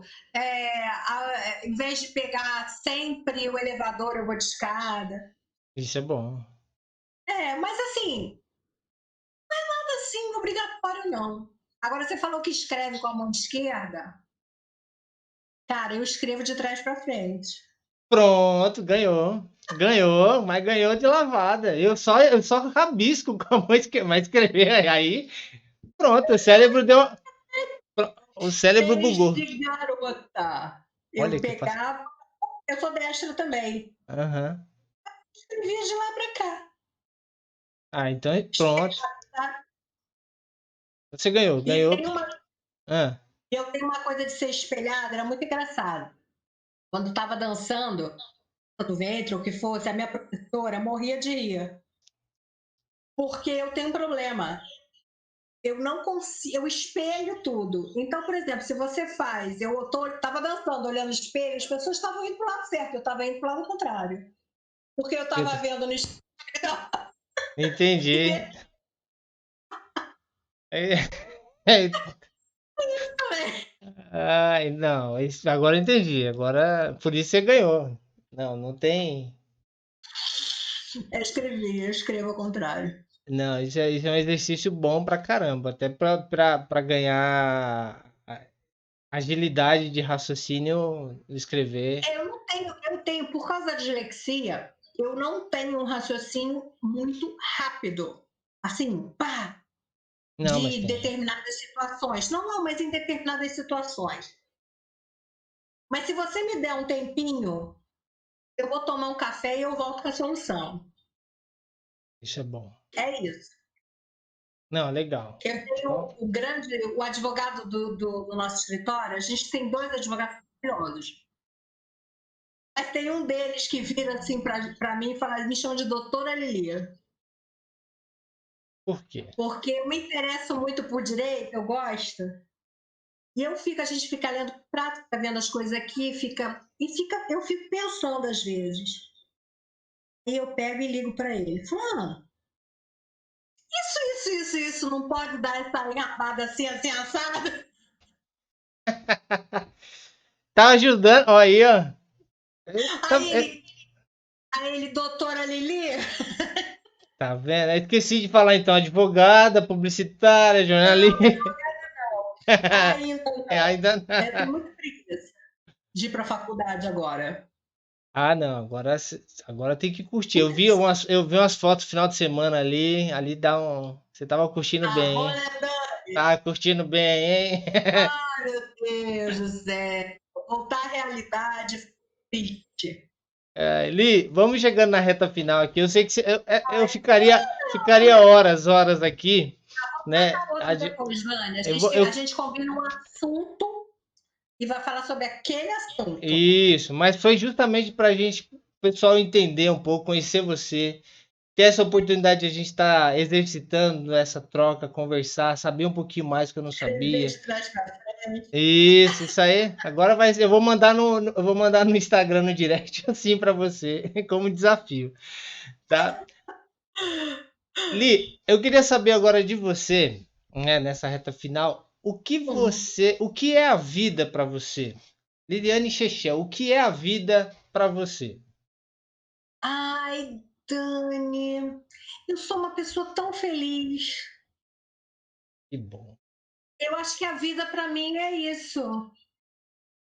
Em vez de pegar sempre o elevador, eu vou de escada. Isso é bom. Mas assim, nada assim obrigatório, não. Agora, você falou que escreve com a mão esquerda. Cara, eu escrevo de trás para frente. Pronto, ganhou. Ganhou, mas ganhou de lavada. Eu só rabisco com a mão esquerda, mas escrever aí, pronto, o cérebro deu. O cérebro bugou. Desde garota, Olha eu que fácil. pegava. Eu sou destra também. Aham. Escrevia de lá para cá. Ah, então pronto. Tá? Você ganhou, E ganhou. tem uma, Ah, eu tenho uma coisa de ser espelhada, era muito engraçado. Quando estava dançando, do ventre, ou o que fosse, a minha professora morria de rir. Porque eu tenho um problema. Eu não consigo, eu espelho tudo. Então, por exemplo, se você faz, estava dançando, olhando no espelho, as pessoas estavam indo para o lado certo, eu estava indo para o lado contrário. Porque eu estava vendo no espelho. entendi. É, é, ai, não, agora eu entendi. Agora, por isso você ganhou. Não, não tem. Eu escrevo ao contrário. Não, isso é um exercício bom pra caramba. Até pra ganhar agilidade de raciocínio, escrever. Eu tenho, por causa da dislexia, eu não tenho um raciocínio muito rápido. Assim, pá, Não, mas de tem. determinadas situações. Não, não, mas em determinadas situações. Mas se você me der um tempinho, eu vou tomar um café e eu volto com a solução. Isso é bom. É isso. Não, legal. Eu tenho o advogado do nosso escritório, a gente tem 2 advogados maravilhosos. Mas tem um deles que vira assim para mim e fala, me chama de doutora Lili. Por quê? Porque eu me interesso muito por direito, eu gosto. E a gente fica lendo prato, fica vendo as coisas aqui, eu fico pensando às vezes. E eu pego e ligo para ele. Fulano, isso, não pode dar essa enrapada assim, assada. Tá ajudando, ó, aí, ó. Aí ele, doutora Lili, Tá vendo? Eu esqueci de falar então, advogada, publicitária, jornalista. ainda É, não. ainda Eu tenho não. muita preguiça de ir para a faculdade agora. Ah, não, agora tem que curtir. Eu vi umas fotos no final de semana ali dá um. Você tava curtindo Ah, bem, vou, hein? né, Dani? Tava curtindo bem, hein? Ai, meu Deus do céu. Voltar à realidade. Triste. Li, vamos chegando na reta final aqui. Eu sei que eu ficaria horas aqui, né? Marcar outro depois, Vânia. Eu vou, A eu, gente combina um assunto e vai falar sobre aquele assunto. isso, mas foi justamente para a gente, o pessoal entender um pouco, conhecer você, ter essa oportunidade de a gente estar exercitando essa troca, conversar, saber um pouquinho mais que eu não Desde sabia. trás para frente. Isso aí. Agora eu vou mandar no Instagram no direct assim para você, como desafio, tá? Li, eu queria saber agora de você, né, nessa reta final, o que é a vida para você? Liliane Chechel, o que é a vida para você? Ai, Dani, eu sou uma pessoa tão feliz. Que bom. Eu acho que a vida para mim é isso.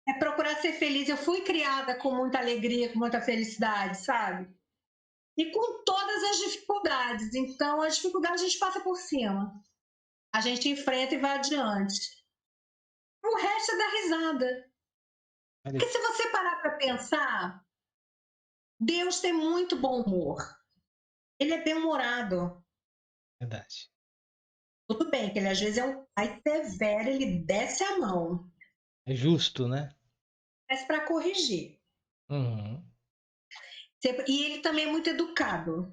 É procurar ser feliz. Eu fui criada com muita alegria, com muita felicidade, sabe? E com todas as dificuldades. Então, as dificuldades a gente passa por cima. A gente enfrenta e vai adiante. O resto é dar risada. Olha Porque que se você parar para pensar, Deus tem muito bom humor. Ele é bem-humorado. verdade. Tudo bem que ele às vezes é um pai severo, ele desce a mão, É justo, né? mas para corrigir. Uhum. E ele também é muito educado.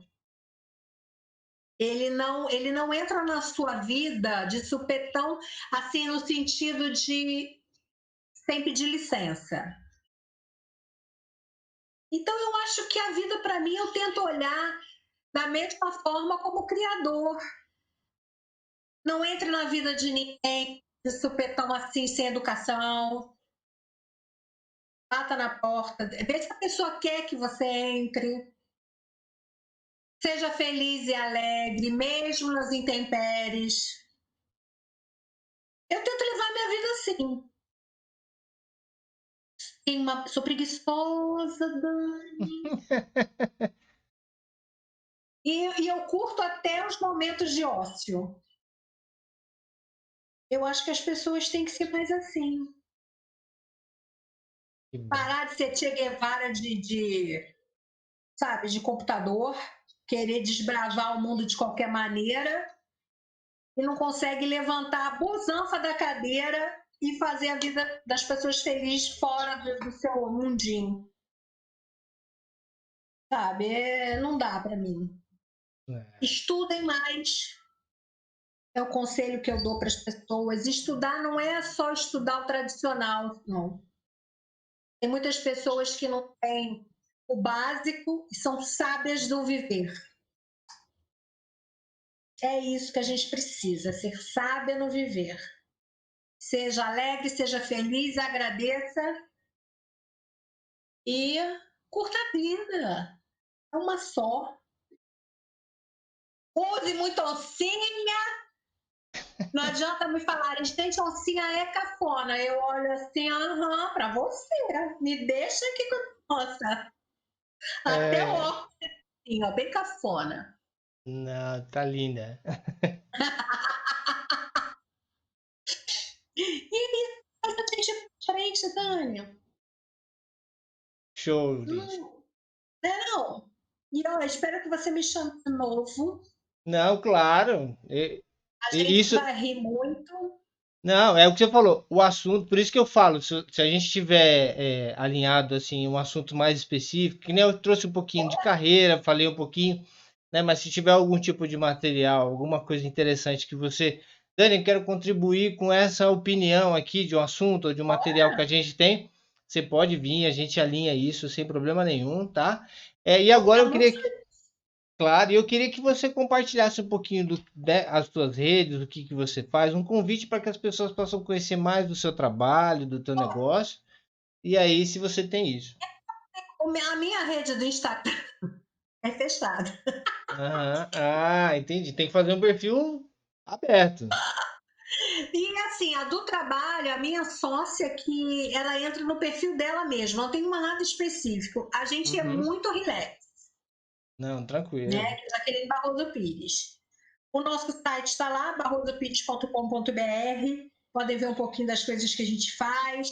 Ele não entra na sua vida de supetão, assim, no sentido de sem pedir licença. Então, eu acho que a vida, para mim, eu tento olhar da mesma forma como criador. Não entre na vida de ninguém de supetão assim, sem educação. Bata na porta. Vê se a pessoa quer que você entre. Seja feliz e alegre, mesmo nas intempéries. Eu tento levar minha vida assim. Sou preguiçosa, Dani. E eu curto até os momentos de ócio. Eu acho que as pessoas têm que ser mais assim. Que bom. Parar de ser Che Guevara sabe, de computador, querer desbravar o mundo de qualquer maneira e não consegue levantar a busanfa da cadeira e fazer a vida das pessoas feliz fora do seu mundinho. Sabe? Não dá para mim. É, Estudem mais. É o conselho que eu dou para as pessoas. Estudar não é só estudar o tradicional, não. Tem muitas pessoas que não têm o básico e são sábias do viver. É isso que a gente precisa, ser sábia no viver. Seja alegre, seja feliz, agradeça e curta a vida. É uma só. Use muito oncinha. Não adianta me falarem, gente, oncinha é cafona. Eu olho assim, aham, pra você. Me deixa aqui com nossa. Até o é, óculos, assim, ó, bem cafona. não, tá linda. E isso faz a gente pra frente, Dani. Show, Liz. Hum. E ó, espero que você me chame de novo. Não, claro. A gente Isso, vai rir muito. não, é o que você falou. O assunto, por isso que eu falo, se a gente tiver alinhado assim, um assunto mais específico, que nem eu trouxe um pouquinho de carreira, falei um pouquinho, né? Mas se tiver algum tipo de material, alguma coisa interessante que você, Dani, eu quero contribuir com essa opinião aqui de um assunto ou de um material que a gente tem, você pode vir, a gente alinha isso sem problema nenhum, tá? E Vou agora ficar eu muito queria feliz. Claro, e eu queria que você compartilhasse um pouquinho as suas redes, o que você faz, um convite para que as pessoas possam conhecer mais do seu trabalho, do teu negócio. E aí, se você tem isso. A minha rede do Instagram é fechada. Aham, ah, entendi. Tem que fazer um perfil aberto. E assim, a do trabalho, a minha sócia, que ela entra no perfil dela mesma, não tem uma nada específico. A gente é Uhum. muito relax, Não, né? tranquilo. Jaqueline Barroso Pires. O nosso site está lá, barrosopires.com.br. Podem ver um pouquinho das coisas que a gente faz.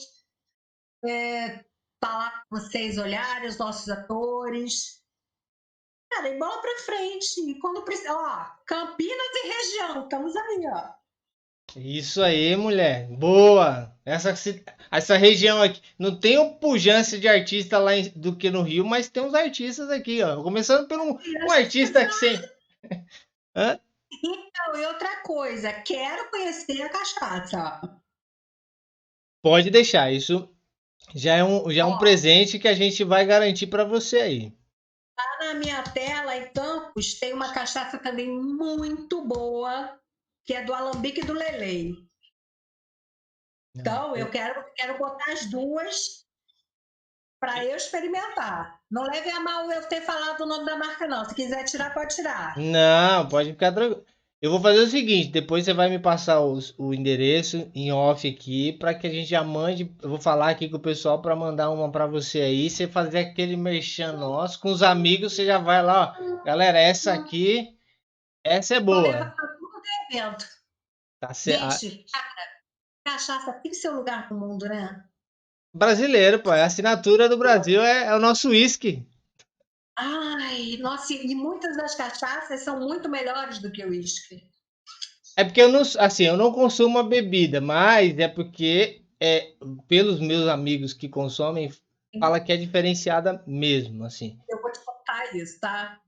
Tá lá para vocês olharem, os nossos atores. Cara, e bola para frente. E quando precisa, ó, Campinas e região, estamos aí, ó. Isso aí, mulher. Boa. Essa região aqui. Não tem pujança de artista do que no Rio, mas tem uns artistas aqui, ó. Começando por um artista que sem. Hã? Então, e outra coisa, quero conhecer a cachaça. Pode deixar. Isso já é um Ó, presente que a gente vai garantir para você aí. lá na minha tela, em Campos, tem uma cachaça também muito boa, que é do Alambique do Lelei. Não, Então, eu quero botar as duas para eu experimentar. Não leve a mal eu ter falado o nome da marca, não. Se quiser tirar, pode tirar. não, pode ficar tranquilo. Eu vou fazer o seguinte, depois você vai me passar o endereço em off aqui para que a gente já mande. Eu vou falar aqui com o pessoal para mandar uma para você aí, você fazer aquele merchan nosso com os amigos, você já vai lá, ó. Galera, essa aqui, essa é Vou boa. levar para tudo que é evento. Tá certo. Gente, cachaça tem seu lugar no mundo, né? Brasileiro, pô, a assinatura do Brasil é o nosso uísque. Ai, nossa, e muitas das cachaças são muito melhores do que o uísque. É porque eu não, assim, eu não consumo a bebida, mas é porque pelos meus amigos que consomem, fala que é diferenciada mesmo, assim. Eu vou te contar isso, tá?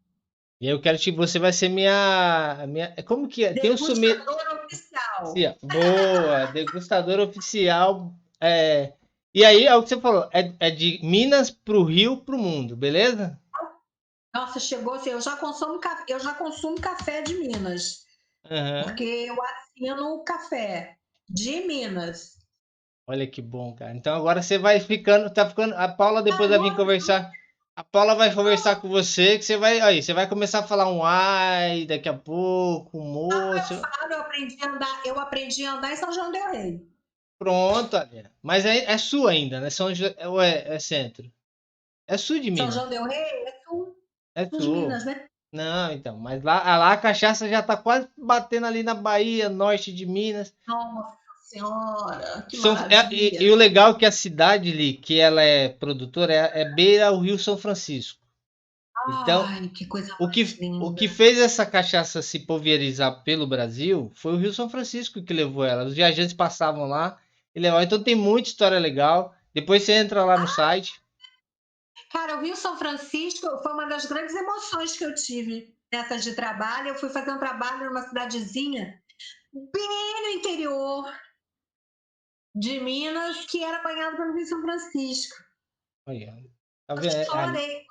E aí eu quero que você vai ser minha, como que é? Tem um sumido, Degustadora oficial. assim, ó, boa, degustador oficial. E aí é o que você falou, é de Minas pro Rio pro mundo, beleza? Nossa, chegou assim, eu já consumo café de Minas, Aham. porque eu assino o café de Minas. Olha que bom, cara. Então agora você vai ficando, tá ficando. A Paula depois vai vir Agora, conversar. A Paula vai conversar com você, que você vai começar a falar um ai daqui a pouco, um moço. eu aprendi a andar em São João del Rei. Pronto, olha. Mas é sul ainda, né? Ou é centro? É sul de São Minas. João del Rei é É sul de sul. Minas, né? Não, então. Mas lá a cachaça já tá quase batendo ali na Bahia, norte de Minas. Nossa Senhora, que E maravilha. o legal é que a cidade ali, que ela é produtora, é beira o Rio São Francisco. Então, Ai, que coisa O mais que, o linda. que fez essa cachaça se pulverizar pelo Brasil foi o Rio São Francisco que levou ela. Os viajantes passavam lá e levavam. Então tem muita história legal. Depois você entra lá no site. Cara, o Rio São Francisco foi uma das grandes emoções que eu tive nessas de trabalho. Eu fui fazer um trabalho numa cidadezinha bem no interior de Minas, que era banhado pelo Rio São Francisco. Olha, tá Eu vendo? chorei,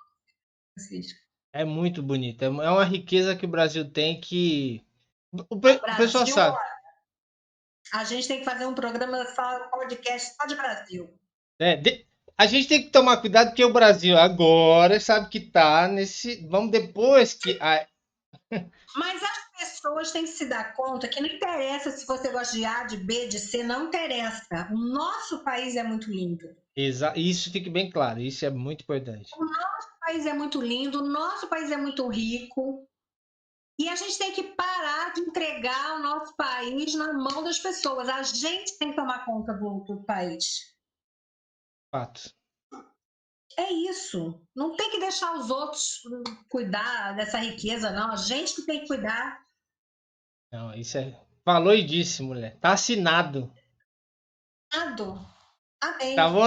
Francisco. É muito bonito. É uma riqueza que o Brasil tem que. O O pessoal Brasil, sabe. a gente tem que fazer um programa só, um podcast só de Brasil. Né? A gente tem que tomar cuidado porque o Brasil agora sabe que tá nesse. Vamos depois que. Mas as pessoas têm que se dar conta que não interessa se você gosta de A, de B, de C, não interessa. O nosso país é muito lindo. Isso fique bem claro. Isso é muito importante. O nosso país é muito lindo, o nosso país é muito rico. E a gente tem que parar de entregar o nosso país na mão das pessoas. A gente tem que tomar conta do país. Fato. É isso. Não tem que deixar os outros cuidar dessa riqueza, não. A gente que tem que cuidar. Não, isso é. Falou e disse, mulher. Tá assinado. Tá Amém. bom,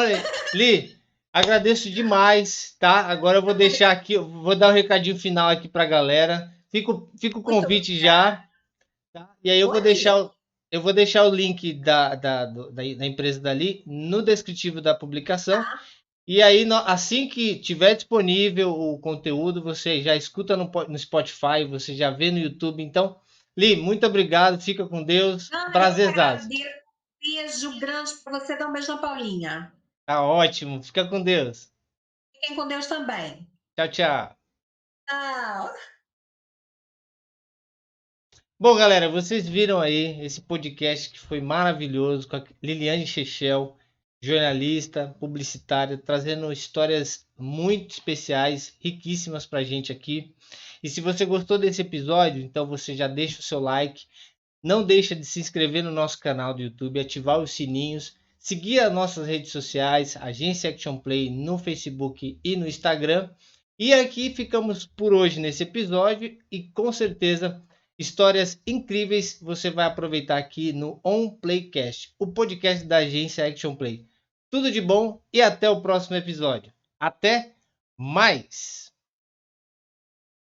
Li? Agradeço demais, tá? Agora eu vou deixar aqui, eu vou dar um recadinho final aqui pra galera. Fica o Muito convite obrigada. já, tá? E aí Oi. eu vou deixar o link da empresa dali no descritivo da publicação. Tá. E aí, assim que tiver disponível o conteúdo, você já escuta no Spotify, você já vê no YouTube. Então, Li, muito obrigado, fica com Deus. Ah, eu que Prazerzaço. agradeço. Beijo grande para você. Dá um beijo na Paulinha. Tá ótimo, fica com Deus. Fiquem com Deus também. Tchau, tchau. Tchau. Bom, galera, vocês viram aí esse podcast que foi maravilhoso com a Liliane Chechel, jornalista, publicitária, trazendo histórias muito especiais, riquíssimas pra gente aqui. E se você gostou desse episódio, então você já deixa o seu like, não deixa de se inscrever no nosso canal do YouTube, ativar os sininhos, seguir as nossas redes sociais, Agência Action Play no Facebook e no Instagram. E aqui ficamos por hoje nesse episódio e com certeza histórias incríveis você vai aproveitar aqui no On Playcast, o podcast da Agência Action Play. Tudo de bom e até o próximo episódio. Até mais!